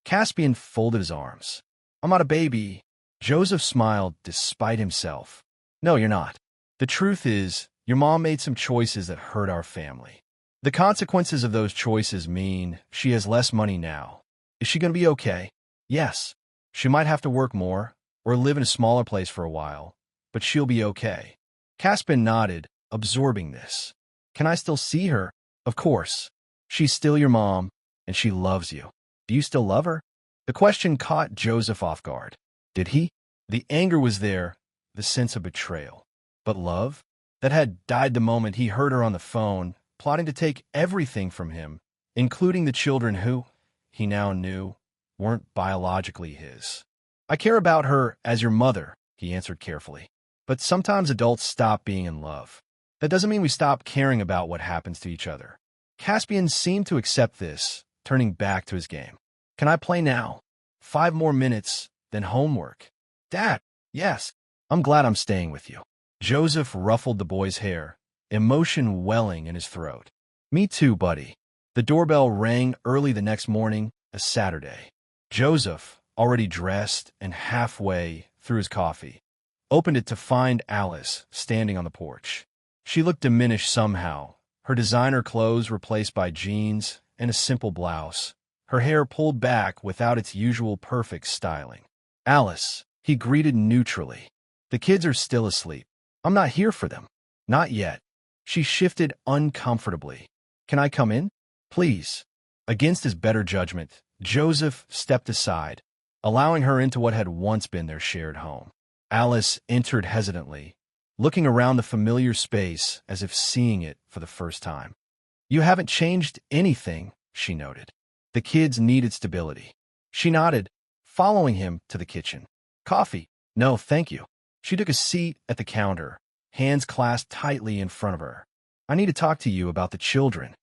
Caspian folded his arms. "I'm not a baby." Joseph smiled despite himself. "No, you're not. The truth is, your mom made some choices that hurt our family. The consequences of those choices mean she has less money now. Is she going to be okay?" "Yes. She might have to work more, or live in a smaller place for a while, but she'll be okay." Caspian nodded, absorbing this. "Can I still see her?" "Of course. She's still your mom, and she loves you. Do you still love her?" The question caught Joseph off guard. Did he? The anger was there, the sense of betrayal. But love? That had died the moment he heard her on the phone, plotting to take everything from him, including the children who, he now knew, weren't biologically his. "I care about her as your mother," he answered carefully. "But sometimes adults stop being in love. That doesn't mean we stop caring about what happens to each other." Caspian seemed to accept this, turning back to his game. "Can I play now? 5 more minutes, then homework." "Dad, yes. I'm glad I'm staying with you." Joseph ruffled the boy's hair, emotion welling in his throat. "Me too, buddy." The doorbell rang early the next morning, a Saturday. Joseph, already dressed and halfway through his coffee, opened it to find Alice standing on the porch. She looked diminished somehow, her designer clothes replaced by jeans and a simple blouse, her hair pulled back without its usual perfect styling. "Alice," he greeted neutrally. "The kids are still asleep. I'm not here for them." "Not yet." She shifted uncomfortably. "Can I come in?" "Please." Against his better judgment, Joseph stepped aside, allowing her into what had once been their shared home. Alice entered hesitantly, looking around the familiar space as if seeing it for the first time. "You haven't changed anything," she noted. The kids needed stability. She nodded, following him to the kitchen. "Coffee?" "No, thank you." She took a seat at the counter, hands clasped tightly in front of her. "I need to talk to you about the children."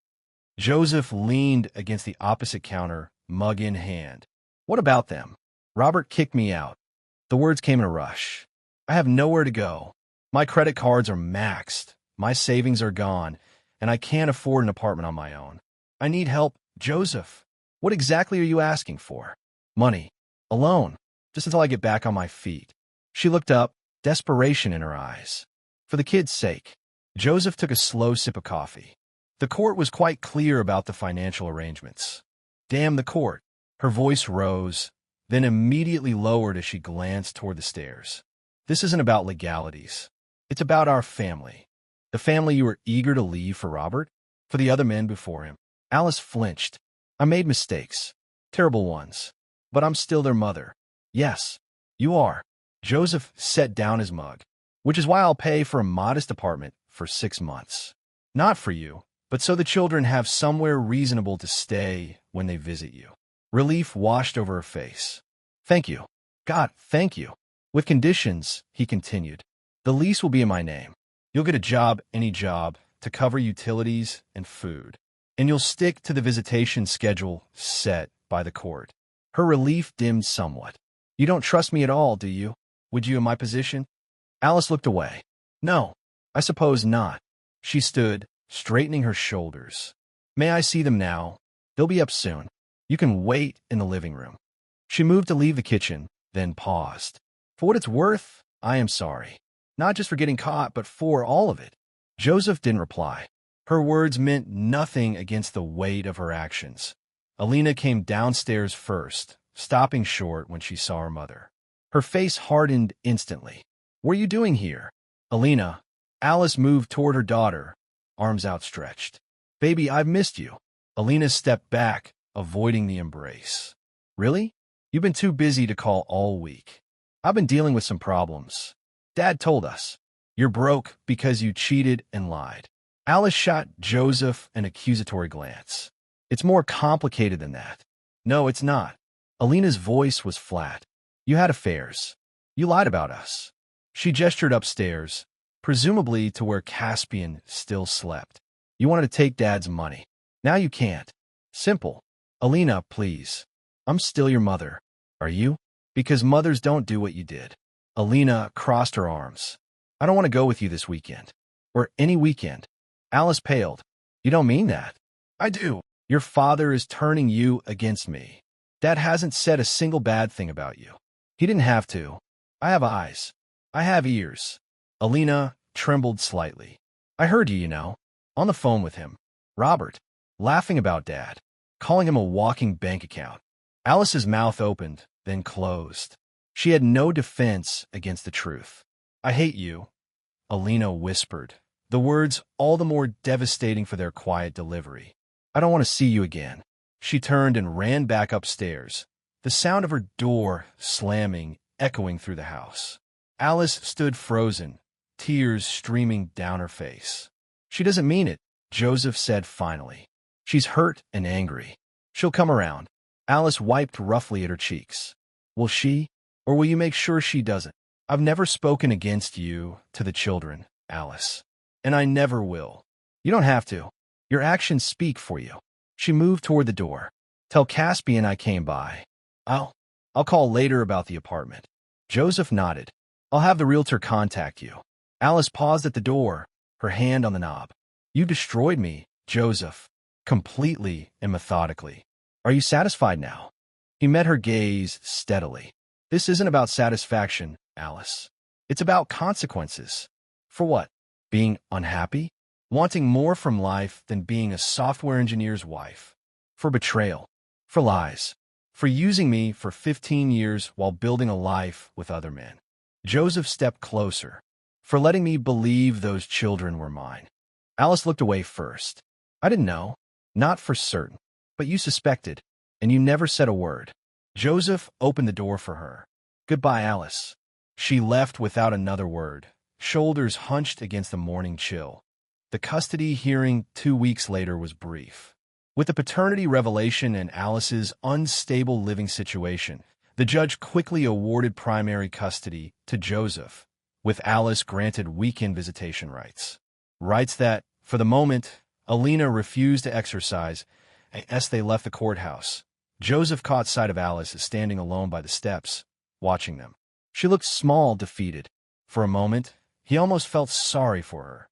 Joseph leaned against the opposite counter, mug in hand. "What about them?" "Robert kicked me out." The words came in a rush. "I have nowhere to go. My credit cards are maxed, my savings are gone, and I can't afford an apartment on my own. I need help." "Joseph, what exactly are you asking for?" "Money. A loan. Just until I get back on my feet." She looked up, desperation in her eyes. "For the kids' sake." Joseph took a slow sip of coffee. The court was quite clear about the financial arrangements. "Damn the court." Her voice rose, then immediately lowered as she glanced toward the stairs. "This isn't about legalities. It's about our family. The family you were eager to leave for Robert, for the other men before him." Alice flinched. "I made mistakes. Terrible ones. But I'm still their mother." "Yes, you are." Joseph set down his mug. "Which is why I'll pay for a modest apartment for 6 months. Not for you, but so the children have somewhere reasonable to stay when they visit you." Relief washed over her face. "Thank you. God, thank you." "With conditions," he continued. "The lease will be in my name. You'll get a job, any job, to cover utilities and food. And you'll stick to the visitation schedule set by the court." Her relief dimmed somewhat. "You don't trust me at all, do you? Would you in my position?" Alice looked away. "No, I suppose not." She stood, straightening her shoulders. "May I see them now? They'll be up soon. You can wait in the living room." She moved to leave the kitchen, then paused. "For what it's worth, I am sorry. Not just for getting caught, but for all of it." Joseph didn't reply. Her words meant nothing against the weight of her actions. Alina came downstairs first, stopping short when she saw her mother. Her face hardened instantly. "What are you doing here?" "Alina." Alice moved toward her daughter, arms outstretched. "Baby, I've missed you." Alina stepped back, avoiding the embrace. "Really? You've been too busy to call all week." "I've been dealing with some problems. Dad told us. You're broke because you cheated and lied." Alice shot Joseph an accusatory glance. "It's more complicated than that." "No, it's not." Alina's voice was flat. "You had affairs. You lied about us." She gestured upstairs, presumably to where Caspian still slept. "You wanted to take Dad's money. Now you can't. Simple." "Alina, please. I'm still your mother." "Are you?" "Because mothers don't do what you did." Alina crossed her arms. "I don't want to go with you this weekend. Or any weekend." Alice paled. "You don't mean that." "I do. Your father is turning you against me. Dad hasn't said a single bad thing about you. He didn't have to. I have eyes. I have ears." Alina trembled slightly. "I heard you, on the phone with him. Robert, laughing about Dad, calling him a walking bank account." Alice's mouth opened, then closed. She had no defense against the truth. "I hate you," Alina whispered, the words all the more devastating for their quiet delivery. "I don't want to see you again." She turned and ran back upstairs, the sound of her door slamming echoing through the house. Alice stood frozen, tears streaming down her face. "She doesn't mean it," Joseph said finally. "She's hurt and angry. She'll come around." Alice wiped roughly at her cheeks. "Will she? Or will you make sure she doesn't?" "I've never spoken against you to the children, Alice. And I never will. You don't have to. Your actions speak for you." She moved toward the door. "Tell Caspian I came by. I'll call later about the apartment." Joseph nodded. "I'll have the realtor contact you." Alice paused at the door, her hand on the knob. "You destroyed me, Joseph, completely and methodically. Are you satisfied now?" He met her gaze steadily. "This isn't about satisfaction, Alice. It's about consequences." "For what?" "Being unhappy? Wanting more from life than being a software engineer's wife. For betrayal. For lies. For using me for 15 years while building a life with other men." Joseph stepped closer. "For letting me believe those children were mine." Alice looked away first. "I didn't know. Not for certain. But you suspected. and you never said a word. Joseph opened the door for her. Goodbye, Alice. She left without another word, shoulders hunched against the morning chill. The custody hearing 2 weeks later was brief. With the paternity revelation and Alice's unstable living situation, the judge quickly awarded primary custody to Joseph, with Alice granted weekend visitation rights. Rights that, for the moment, Alina refused to exercise as they left the courthouse. Joseph caught sight of Alice standing alone by the steps, watching them. She looked small, defeated. For a moment, he almost felt sorry for her.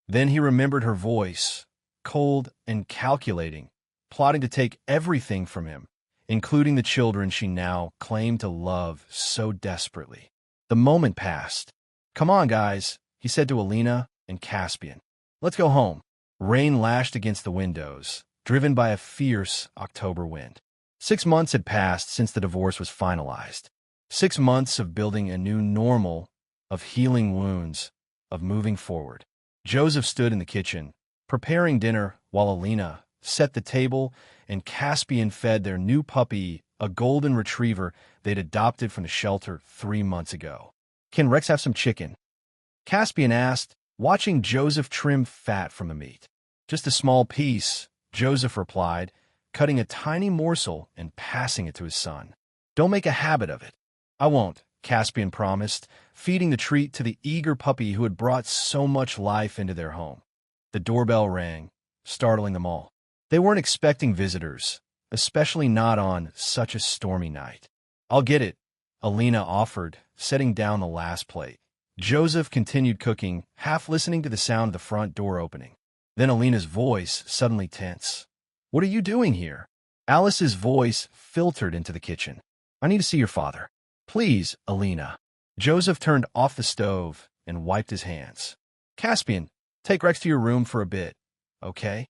Then he remembered her voice, cold and calculating, plotting to take everything from him, including the children she now claimed to love so desperately. The moment passed. Come on, guys, he said to Alina and Caspian. Let's go home. Rain lashed against the windows, driven by a fierce October wind. 6 months had passed since the divorce was finalized. 6 months of building a new normal, of healing wounds, of moving forward. Joseph stood in the kitchen, preparing dinner while Alina set the table and Caspian fed their new puppy, a golden retriever they'd adopted from the shelter 3 months ago. Can Rex have some chicken? Caspian asked, watching Joseph trim fat from the meat. Just a small piece, Joseph replied, cutting a tiny morsel and passing it to his son. Don't make a habit of it. I won't, Caspian promised, feeding the treat to the eager puppy who had brought so much life into their home. The doorbell rang, startling them all. They weren't expecting visitors, especially not on such a stormy night. I'll get it, Alina offered, setting down the last plate. Joseph continued cooking, half listening to the sound of the front door opening. Then Alina's voice suddenly tense. What are you doing here? Alice's voice filtered into the kitchen. I need to see your father. Please, Alina. Joseph turned off the stove and wiped his hands. Caspian, take Rex to your room for a bit, okay?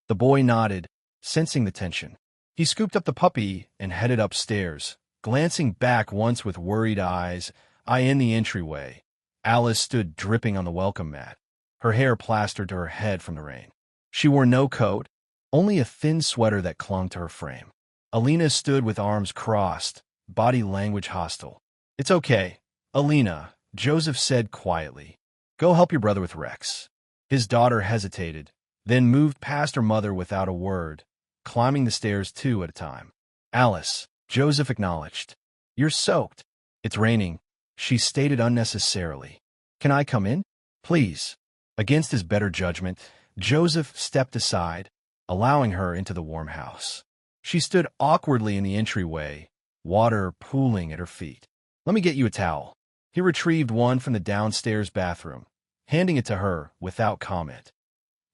The boy nodded, sensing the tension. He scooped up the puppy and headed upstairs, glancing back once with worried eyes. In the entryway, Alice stood dripping on the welcome mat, her hair plastered to her head from the rain. She wore no coat, only a thin sweater that clung to her frame. Alina stood with arms crossed, body language hostile. It's okay, Alina, Joseph said quietly. Go help your brother with Rex. His daughter hesitated, then moved past her mother without a word, climbing the stairs 2 at a time. Alice, Joseph acknowledged. You're soaked. It's raining, she stated unnecessarily. Can I come in? Please. Against his better judgment, Joseph stepped aside, allowing her into the warm house. She stood awkwardly in the entryway, water pooling at her feet. Let me get you a towel. He retrieved one from the downstairs bathroom, handing it to her without comment.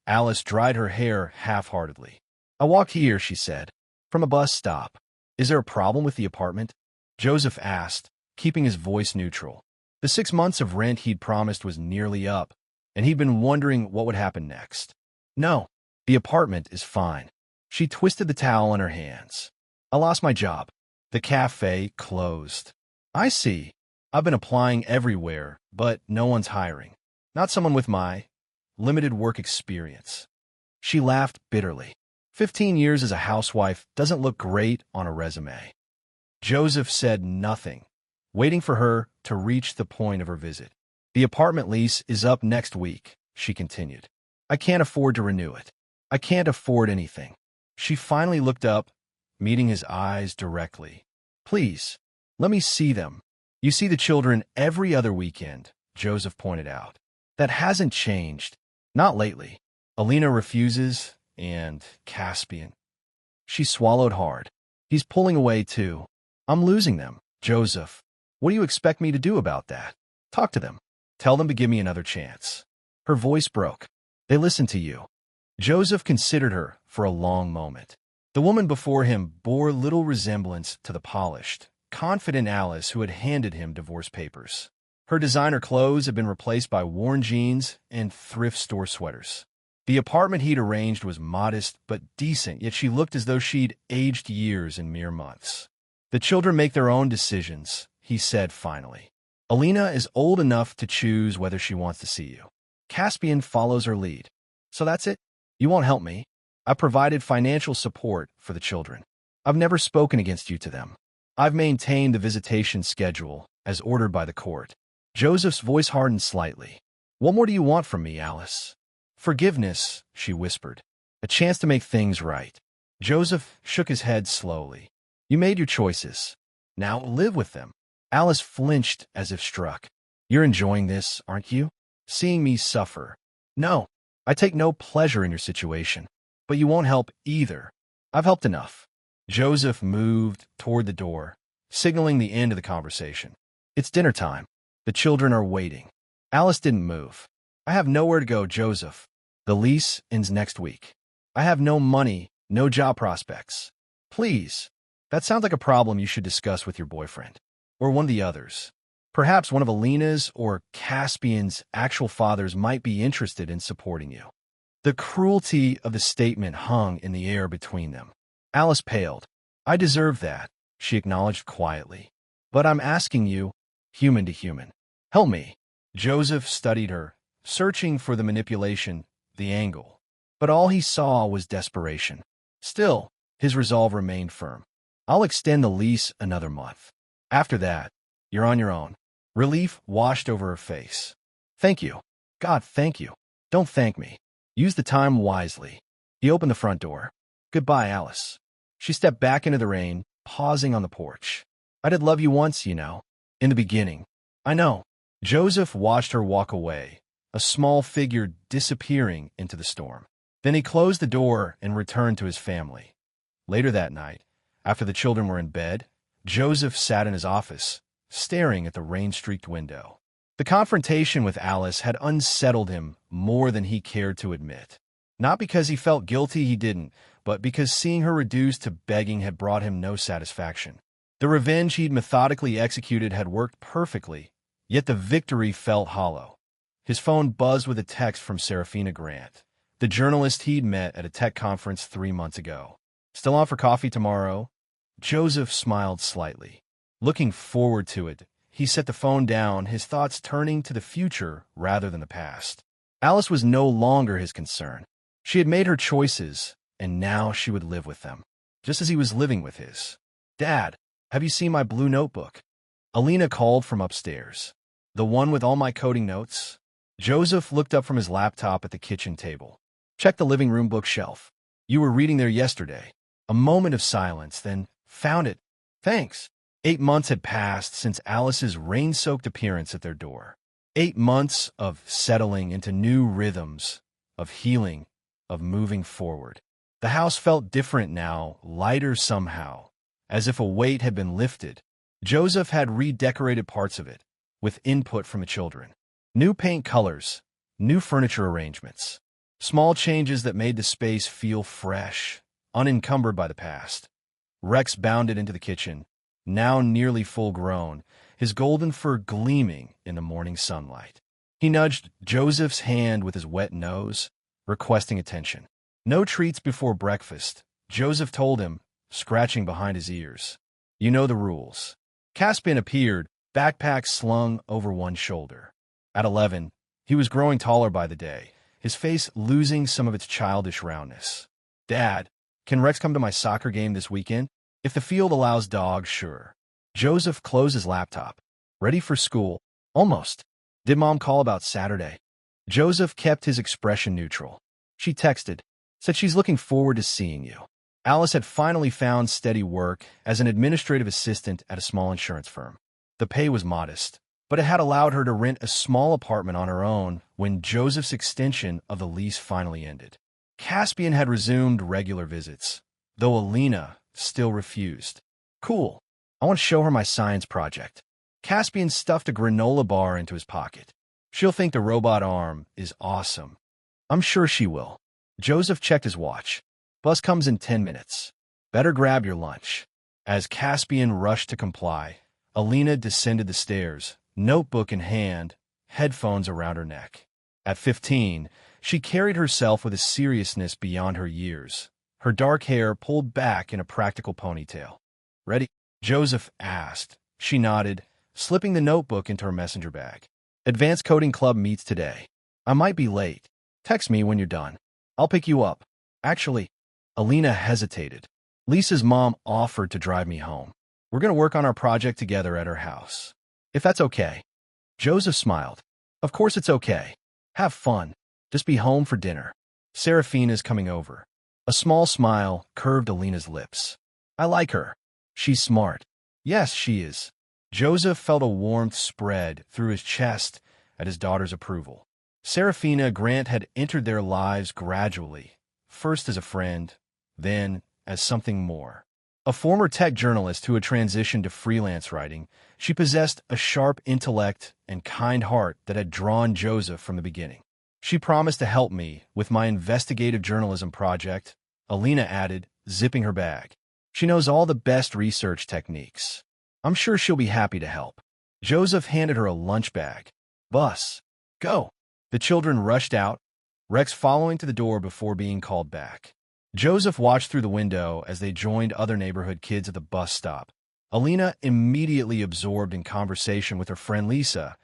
Alice dried her hair half-heartedly. I walked here, she said, from a bus stop. Is there a problem with the apartment? Joseph asked, keeping his voice neutral. The 6 months of rent he'd promised was nearly up, and he'd been wondering what would happen next. No, the apartment is fine. She twisted the towel in her hands. I lost my job. The cafe closed. I see. I've been applying everywhere, but no one's hiring. Not someone with my limited work experience. She laughed bitterly. 15 years as a housewife doesn't look great on a resume. Joseph said nothing, waiting for her to reach the point of her visit. The apartment lease is up next week, she continued. I can't afford to renew it. I can't afford anything. She finally looked up, meeting his eyes directly. Please, let me see them. You see the children every other weekend, Joseph pointed out. That hasn't changed. Not lately. Alina refuses, and Caspian. She swallowed hard. He's pulling away too. I'm losing them. Joseph, what do you expect me to do about that? Talk to them. Tell them to give me another chance. Her voice broke. They listen to you. Joseph considered her for a long moment. The woman before him bore little resemblance to the polished, confident Alice who had handed him divorce papers. Her designer clothes had been replaced by worn jeans and thrift store sweaters. The apartment he'd arranged was modest but decent, yet she looked as though she'd aged years in mere months. The children make their own decisions, he said finally. Alina is old enough to choose whether she wants to see you. Caspian follows her lead. So that's it? You won't help me? I provided financial support for the children. I've never spoken against you to them. I've maintained the visitation schedule as ordered by the court. Joseph's voice hardened slightly. What more do you want from me, Alice? Forgiveness, she whispered. A chance to make things right. Joseph shook his head slowly. You made your choices. Now live with them. Alice flinched as if struck. You're enjoying this, aren't you? Seeing me suffer. No, I take no pleasure in your situation. But you won't help either. I've helped enough. Joseph moved toward the door, signaling the end of the conversation. It's dinner time. The children are waiting. Alice didn't move. I have nowhere to go, Joseph. The lease ends next week. I have no money, no job prospects. Please. That sounds like a problem you should discuss with your boyfriend. Or one of the others. Perhaps one of Alina's or Caspian's actual fathers might be interested in supporting you. The cruelty of the statement hung in the air between them. Alice paled. I deserve that, she acknowledged quietly. But I'm asking you, human to human. Help me. Joseph studied her, searching for the manipulation, the angle. But all he saw was desperation. Still, his resolve remained firm. I'll extend the lease another month. After that, you're on your own. Relief washed over her face. Thank you. God, thank you. Don't thank me. Use the time wisely. He opened the front door. Goodbye, Alice. She stepped back into the rain, pausing on the porch. I did love you once, you know. In the beginning. I know. Joseph watched her walk away, a small figure disappearing into the storm. Then he closed the door and returned to his family. Later that night, after the children were in bed, Joseph sat in his office, staring at the rain-streaked window. The confrontation with Alice had unsettled him more than he cared to admit. Not because he felt guilty, he didn't, but because seeing her reduced to begging had brought him no satisfaction. The revenge he'd methodically executed had worked perfectly, yet the victory felt hollow. His phone buzzed with a text from Serafina Grant, the journalist he'd met at a tech conference 3 months ago. Still on for coffee tomorrow? Joseph smiled slightly. Looking forward to it, he set the phone down, his thoughts turning to the future rather than the past. Alice was no longer his concern. She had made her choices, and now she would live with them, just as he was living with his. Dad, have you seen my blue notebook? Alina called from upstairs. The one with all my coding notes? Joseph looked up from his laptop at the kitchen table. Check the living room bookshelf. You were reading there yesterday. A moment of silence, then found it. Thanks. 8 months had passed since Alice's rain-soaked appearance at their door. 8 months of settling into new rhythms, of healing, of moving forward. The house felt different now, lighter somehow, as if a weight had been lifted. Joseph had redecorated parts of it, with input from the children. New paint colors, new furniture arrangements, small changes that made the space feel fresh, unencumbered by the past. Rex bounded into the kitchen, now nearly full-grown, his golden fur gleaming in the morning sunlight. He nudged Joseph's hand with his wet nose, requesting attention. No treats before breakfast, Joseph told him, scratching behind his ears. You know the rules. Caspian appeared, backpack slung over one shoulder. At 11, he was growing taller by the day, his face losing some of its childish roundness. Dad, can Rex come to my soccer game this weekend? If the field allows dogs, sure. Joseph closed his laptop. Ready for school? Almost. Did Mom call about Saturday? Joseph kept his expression neutral. She texted, said she's looking forward to seeing you. Alice had finally found steady work as an administrative assistant at a small insurance firm. The pay was modest, but it had allowed her to rent a small apartment on her own when Joseph's extension of the lease finally ended. Caspian had resumed regular visits, though Alina still refused. Cool. I want to show her my science project. Caspian stuffed a granola bar into his pocket. She'll think the robot arm is awesome. I'm sure she will. Joseph checked his watch. Bus comes in 10 minutes. Better grab your lunch. As Caspian rushed to comply, Alina descended the stairs, notebook in hand, headphones around her neck. At 15, she carried herself with a seriousness beyond her years, her dark hair pulled back in a practical ponytail. Ready? Joseph asked. She nodded, slipping the notebook into her messenger bag. Advanced Coding Club meets today. I might be late. Text me when you're done. I'll pick you up. Actually, Alina hesitated. Lisa's mom offered to drive me home. We're going to work on our project together at her house. If that's okay. Joseph smiled. Of course it's okay. Have fun. Just be home for dinner. Serafina's coming over. A small smile curved Alina's lips. I like her. She's smart. Yes, she is. Joseph felt a warmth spread through his chest at his daughter's approval. Serafina Grant had entered their lives gradually, first as a friend, then as something more. A former tech journalist who had transitioned to freelance writing, she possessed a sharp intellect and kind heart that had drawn Joseph from the beginning. She promised to help me with my investigative journalism project, Alina added, zipping her bag. She knows all the best research techniques. I'm sure she'll be happy to help. Joseph handed her a lunch bag. Bus. Go. The children rushed out, Rex following to the door before being called back. Joseph watched through the window as they joined other neighborhood kids at the bus stop. Alina immediately absorbed in conversation with her friend Lisa.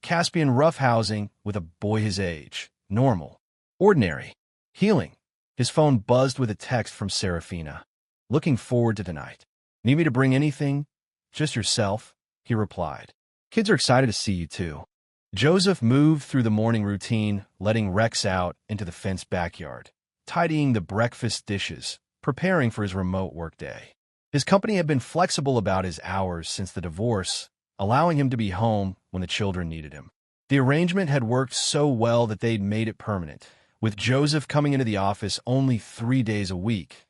Caspian roughhousing with a boy his age. Normal. Ordinary. Healing. His phone buzzed with a text from Serafina. Looking forward to tonight. Need me to bring anything? Just yourself, he replied. Kids are excited to see you too. Joseph moved through the morning routine, letting Rex out into the fenced backyard, tidying the breakfast dishes, preparing for his remote workday. His company had been flexible about his hours since the divorce, allowing him to be home when the children needed him. The arrangement had worked so well that they'd made it permanent, with Joseph coming into the office only 3 days a week.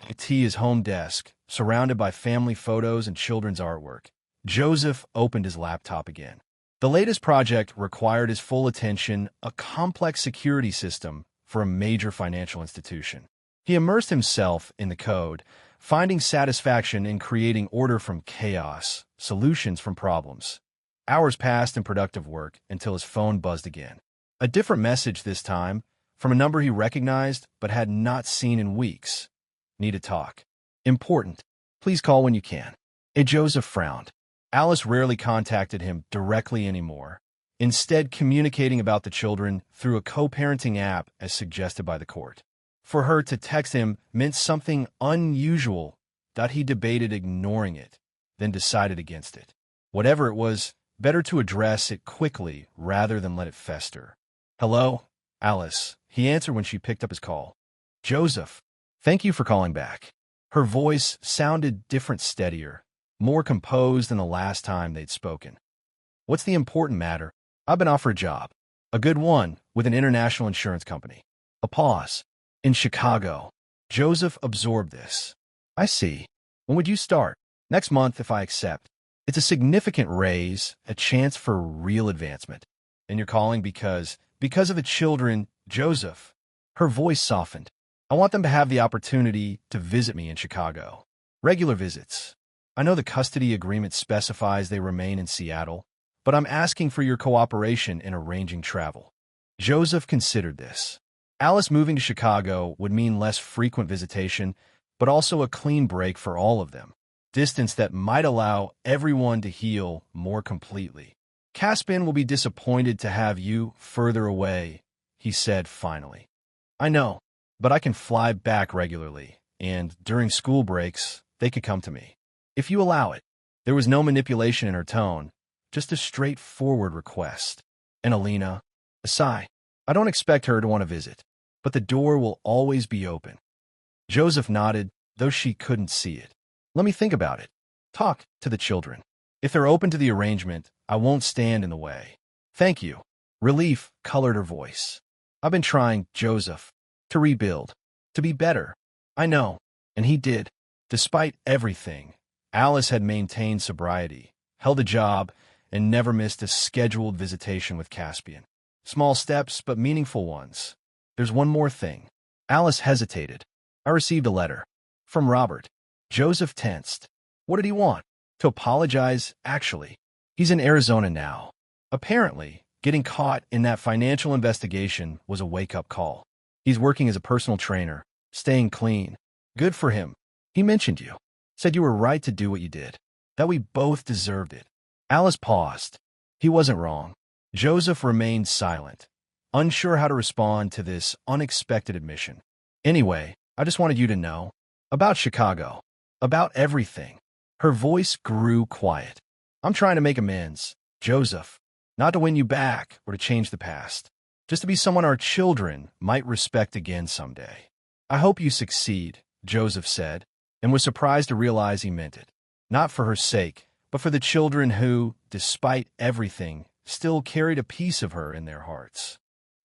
At his home desk, surrounded by family photos and children's artwork, Joseph opened his laptop again. The latest project required his full attention, a complex security system for a major financial institution. He immersed himself in the code, finding satisfaction in creating order from chaos, solutions from problems. Hours passed in productive work until his phone buzzed again. A different message this time, from a number he recognized but had not seen in weeks. Need to talk. Important. Please call when you can. Joseph frowned. Alice rarely contacted him directly anymore, instead communicating about the children through a co-parenting app as suggested by the court. For her to text him meant something unusual that he debated ignoring it, then decided against it. Whatever it was, better to address it quickly rather than let it fester. Hello, Alice, he answered when she picked up his call. Joseph, thank you for calling back. Her voice sounded different, steadier, more composed than the last time they'd spoken. What's the important matter? I've been offered a job. A good one, with an international insurance company. A pause. In Chicago. Joseph absorbed this. I see. When would you start? Next month if I accept. It's a significant raise, a chance for real advancement. And you're calling because of the children, Joseph. Her voice softened. I want them to have the opportunity to visit me in Chicago. Regular visits. I know the custody agreement specifies they remain in Seattle, but I'm asking for your cooperation in arranging travel. Joseph considered this. Alice moving to Chicago would mean less frequent visitation, but also a clean break for all of them. Distance that might allow everyone to heal more completely. Caspian will be disappointed to have you further away, he said finally. I know, but I can fly back regularly, and during school breaks, they could come to me. If you allow it. There was no manipulation in her tone, just a straightforward request. And Alina, a sigh. I don't expect her to want to visit, but the door will always be open. Joseph nodded, though she couldn't see it. Let me think about it. Talk to the children. If they're open to the arrangement, I won't stand in the way. Thank you. Relief colored her voice. I've been trying, Joseph, to rebuild, to be better. I know, and he did. Despite everything, Alice had maintained sobriety, held a job, and never missed a scheduled visitation with Caspian. Small steps, but meaningful ones. There's one more thing. Alice hesitated. I received a letter. From Robert. Joseph tensed. What did he want? To apologize, actually. He's in Arizona now. Apparently, getting caught in that financial investigation was a wake-up call. He's working as a personal trainer, staying clean. Good for him. He mentioned you. Said you were right to do what you did. That we both deserved it. Alice paused. He wasn't wrong. Joseph remained silent, unsure how to respond to this unexpected admission. Anyway, I just wanted you to know. About Chicago. About everything. Her voice grew quiet. I'm trying to make amends, Joseph. Not to win you back or to change the past. Just to be someone our children might respect again someday. I hope you succeed, Joseph said, and was surprised to realize he meant it. Not for her sake, but for the children who, despite everything, still carried a piece of her in their hearts.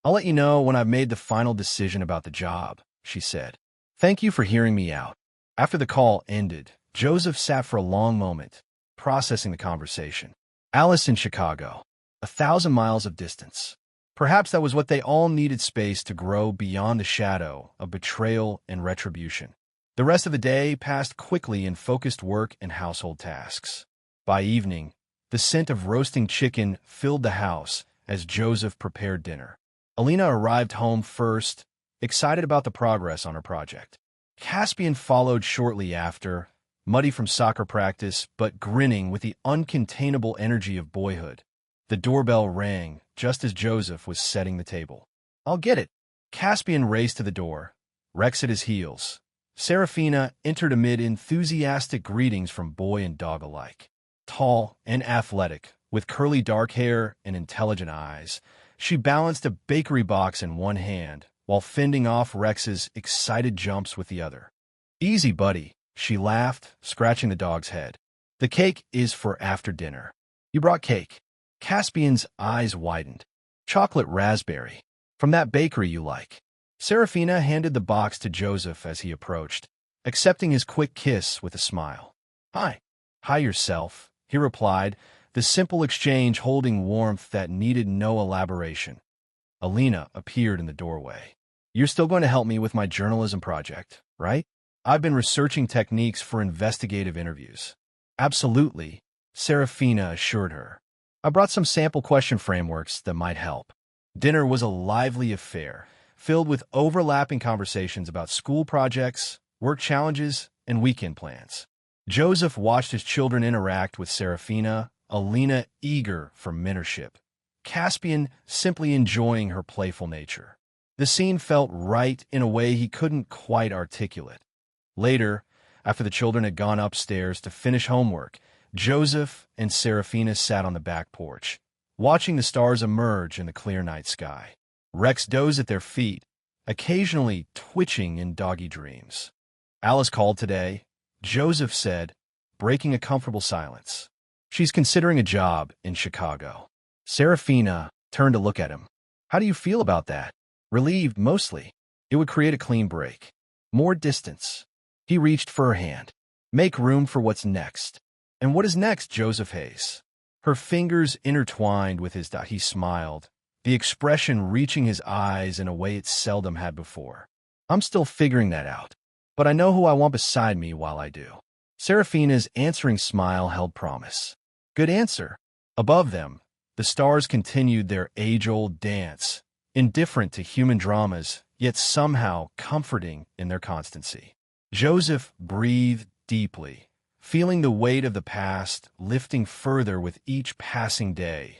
I'll let you know when I've made the final decision about the job, she said. Thank you for hearing me out. After the call ended, Joseph sat for a long moment, processing the conversation. Alice in Chicago, 1,000 miles of distance. Perhaps that was what they all needed, space to grow beyond the shadow of betrayal and retribution. The rest of the day passed quickly in focused work and household tasks. By evening, the scent of roasting chicken filled the house as Joseph prepared dinner. Alina arrived home first, excited about the progress on her project. Caspian followed shortly after, muddy from soccer practice but grinning with the uncontainable energy of boyhood. The doorbell rang just as Joseph was setting the table. I'll get it. Caspian raced to the door, Rex at his heels. Serafina entered amid enthusiastic greetings from boy and dog alike. Tall and athletic, with curly dark hair and intelligent eyes, she balanced a bakery box in one hand while fending off Rex's excited jumps with the other. Easy, buddy, she laughed, scratching the dog's head. The cake is for after dinner. You brought cake. Caspian's eyes widened. Chocolate raspberry. From that bakery you like. Serafina handed the box to Joseph as he approached, accepting his quick kiss with a smile. Hi. Hi yourself, he replied, the simple exchange holding warmth that needed no elaboration. Alina appeared in the doorway. You're still going to help me with my journalism project, right? I've been researching techniques for investigative interviews. Absolutely, Serafina assured her. I brought some sample question frameworks that might help. Dinner was a lively affair, filled with overlapping conversations about school projects, work challenges, and weekend plans. Joseph watched his children interact with Serafina, Alina eager for mentorship, Caspian simply enjoying her playful nature. The scene felt right in a way he couldn't quite articulate. Later, after the children had gone upstairs to finish homework, Joseph and Serafina sat on the back porch, watching the stars emerge in the clear night sky. Rex dozed at their feet, occasionally twitching in doggy dreams. Alice called today, Joseph said, breaking a comfortable silence. She's considering a job in Chicago. Serafina turned to look at him. How do you feel about that? Relieved, mostly. It would create a clean break. More distance. He reached for her hand. Make room for what's next. And what is next, Joseph Hayes? Her fingers intertwined with his. He smiled, the expression reaching his eyes in a way it seldom had before. I'm still figuring that out, but I know who I want beside me while I do. Serafina's answering smile held promise. Good answer. Above them, the stars continued their age-old dance, indifferent to human dramas, yet somehow comforting in their constancy. Joseph breathed deeply, feeling the weight of the past lifting further with each passing day.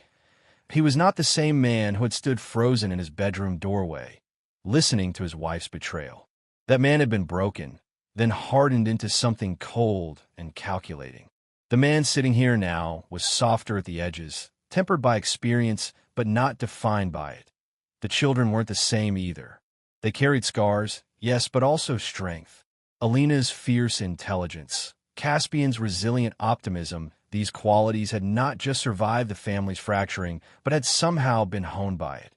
He was not the same man who had stood frozen in his bedroom doorway, listening to his wife's betrayal. That man had been broken, then hardened into something cold and calculating. The man sitting here now was softer at the edges, tempered by experience, but not defined by it. The children weren't the same either. They carried scars, yes, but also strength. Alina's fierce intelligence, Caspian's resilient optimism, these qualities had not just survived the family's fracturing, but had somehow been honed by it.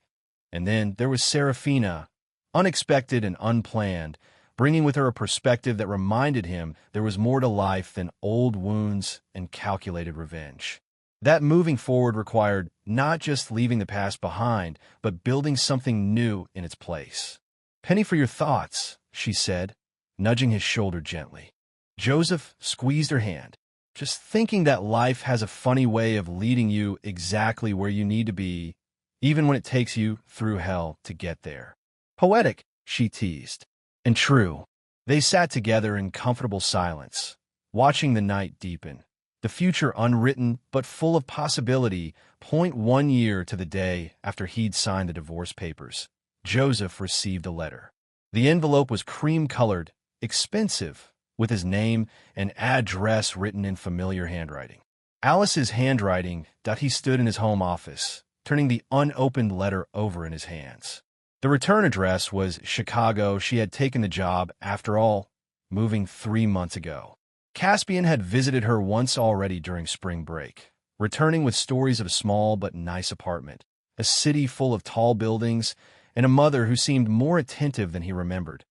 And then there was Serafina, unexpected and unplanned, bringing with her a perspective that reminded him there was more to life than old wounds and calculated revenge. That moving forward required not just leaving the past behind, but building something new in its place. Penny for your thoughts, she said, nudging his shoulder gently. Joseph squeezed her hand, just thinking that life has a funny way of leading you exactly where you need to be, even when it takes you through hell to get there. Poetic, she teased. And true. They sat together in comfortable silence, watching the night deepen. The future unwritten but full of possibility. 1 year to the day after he'd signed the divorce papers, Joseph received a letter. The envelope was cream-colored, expensive, with his name and address written in familiar handwriting. Alice's handwriting that he stood in his home office, turning the unopened letter over in his hands. The return address was Chicago. She had taken the job, after all, moving 3 months ago. Caspian had visited her once already during spring break, returning with stories of a small but nice apartment, a city full of tall buildings, and a mother who seemed more attentive than he remembered.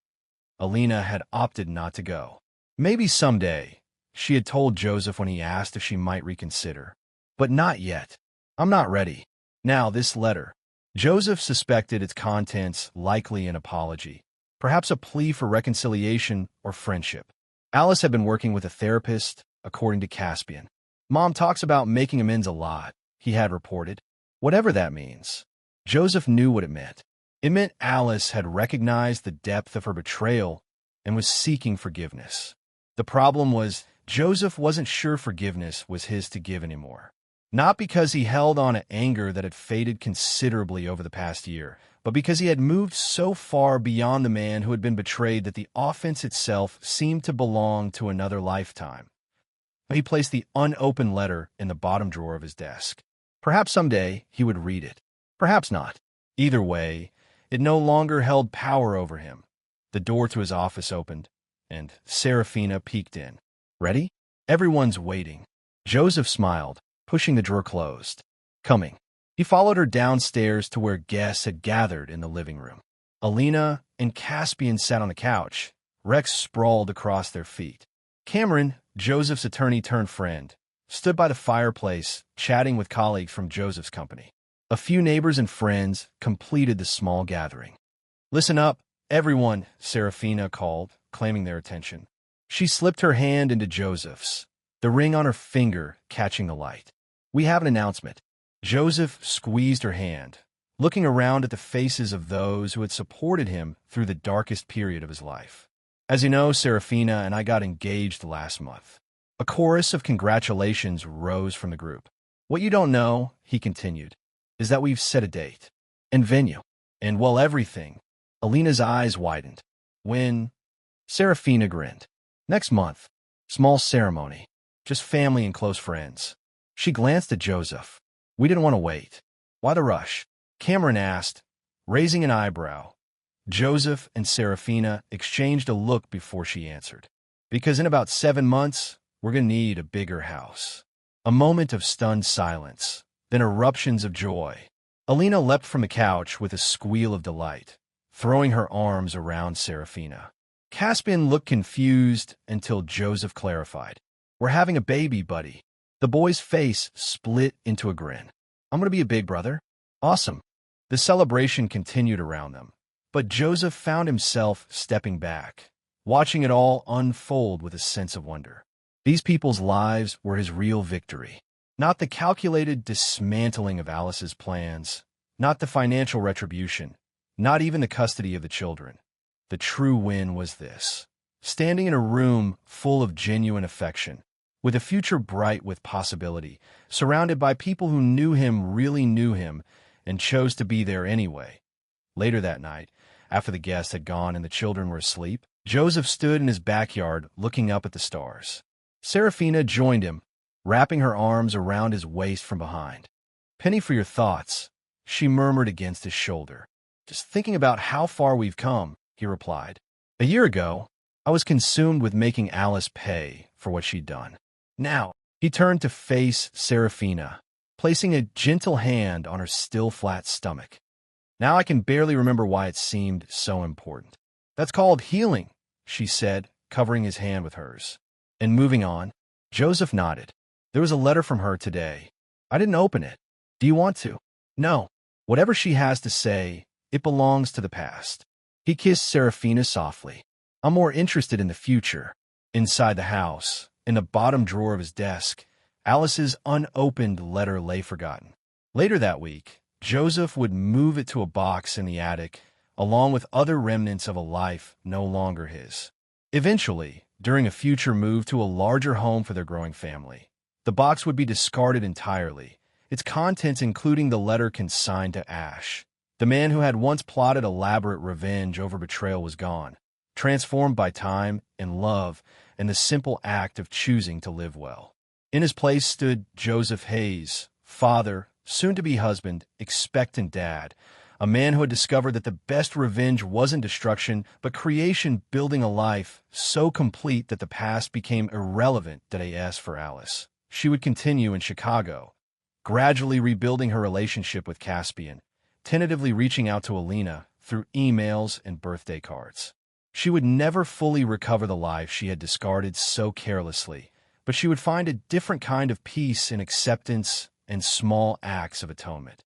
Alina had opted not to go. Maybe someday, she had told Joseph when he asked if she might reconsider. But not yet. I'm not ready. Now, this letter. Joseph suspected its contents likely an apology, perhaps a plea for reconciliation or friendship. Alice had been working with a therapist, according to Caspian. Mom talks about making amends a lot, he had reported. Whatever that means. Joseph knew what it meant. It meant Alice had recognized the depth of her betrayal and was seeking forgiveness. The problem was, Joseph wasn't sure forgiveness was his to give anymore. Not because he held on to anger that had faded considerably over the past year, but because he had moved so far beyond the man who had been betrayed that the offense itself seemed to belong to another lifetime. He placed the unopened letter in the bottom drawer of his desk. Perhaps someday he would read it. Perhaps not. Either way, it no longer held power over him. The door to his office opened, and Serafina peeked in. Ready? Everyone's waiting. Joseph smiled, pushing the drawer closed. Coming. He followed her downstairs to where guests had gathered in the living room. Alina and Caspian sat on the couch, Rex sprawled across their feet. Cameron, Joseph's attorney-turned-friend, stood by the fireplace, chatting with colleagues from Joseph's company. A few neighbors and friends completed the small gathering. Listen up, everyone, Serafina called, claiming their attention. She slipped her hand into Joseph's, the ring on her finger catching the light. We have an announcement. Joseph squeezed her hand, looking around at the faces of those who had supported him through the darkest period of his life. As you know, Serafina and I got engaged last month. A chorus of congratulations rose from the group. What you don't know, he continued, is that we've set a date and venue. And well, everything. Alina's eyes widened. When? Serafina grinned. Next month. Small ceremony. Just family and close friends. She glanced at Joseph. We didn't want to wait. Why the rush? Cameron asked, raising an eyebrow. Joseph and Serafina exchanged a look before she answered. Because in about 7 months, we're going to need a bigger house. A moment of stunned silence, then eruptions of joy. Alina leapt from the couch with a squeal of delight, throwing her arms around Serafina. Caspian looked confused until Joseph clarified. We're having a baby, buddy. The boy's face split into a grin. I'm going to be a big brother. Awesome. The celebration continued around them, but Joseph found himself stepping back, watching it all unfold with a sense of wonder. These people's lives were his real victory. Not the calculated dismantling of Alice's plans, not the financial retribution, not even the custody of the children. The true win was this: standing in a room full of genuine affection, with a future bright with possibility, surrounded by people who knew him, really knew him, and chose to be there anyway. Later that night, after the guests had gone and the children were asleep, Joseph stood in his backyard looking up at the stars. Serafina joined him, wrapping her arms around his waist from behind. Penny for your thoughts, she murmured against his shoulder. Just thinking about how far we've come, he replied. A year ago, I was consumed with making Alice pay for what she'd done. Now, he turned to face Serafina, placing a gentle hand on her still flat stomach. Now I can barely remember why it seemed so important. That's called healing, she said, covering his hand with hers. And moving on, Joseph nodded. There was a letter from her today. I didn't open it. Do you want to? No. Whatever she has to say, it belongs to the past. He kissed Serafina softly. I'm more interested in the future. Inside the house, in the bottom drawer of his desk, Alice's unopened letter lay forgotten. Later that week, Joseph would move it to a box in the attic, along with other remnants of a life no longer his. Eventually, during a future move to a larger home for their growing family, the box would be discarded entirely, its contents including the letter consigned to ash. The man who had once plotted elaborate revenge over betrayal was gone. transformed by time and love and the simple act of choosing to live well. In his place stood Joseph Hayes, father, soon-to-be husband, expectant dad, a man who had discovered that the best revenge wasn't destruction, but creation, building a life so complete that the past became irrelevant. Today asked for Alice. She would continue in Chicago, gradually rebuilding her relationship with Caspian, tentatively reaching out to Alina through emails and birthday cards. She would never fully recover the life she had discarded so carelessly, but she would find a different kind of peace in acceptance and small acts of atonement.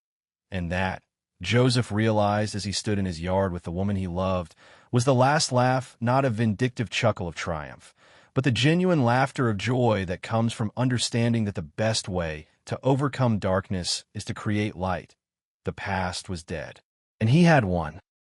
And that, Joseph realized as he stood in his yard with the woman he loved, was the last laugh, not a vindictive chuckle of triumph, but the genuine laughter of joy that comes from understanding that the best way to overcome darkness is to create light. The past was dead, and he had won.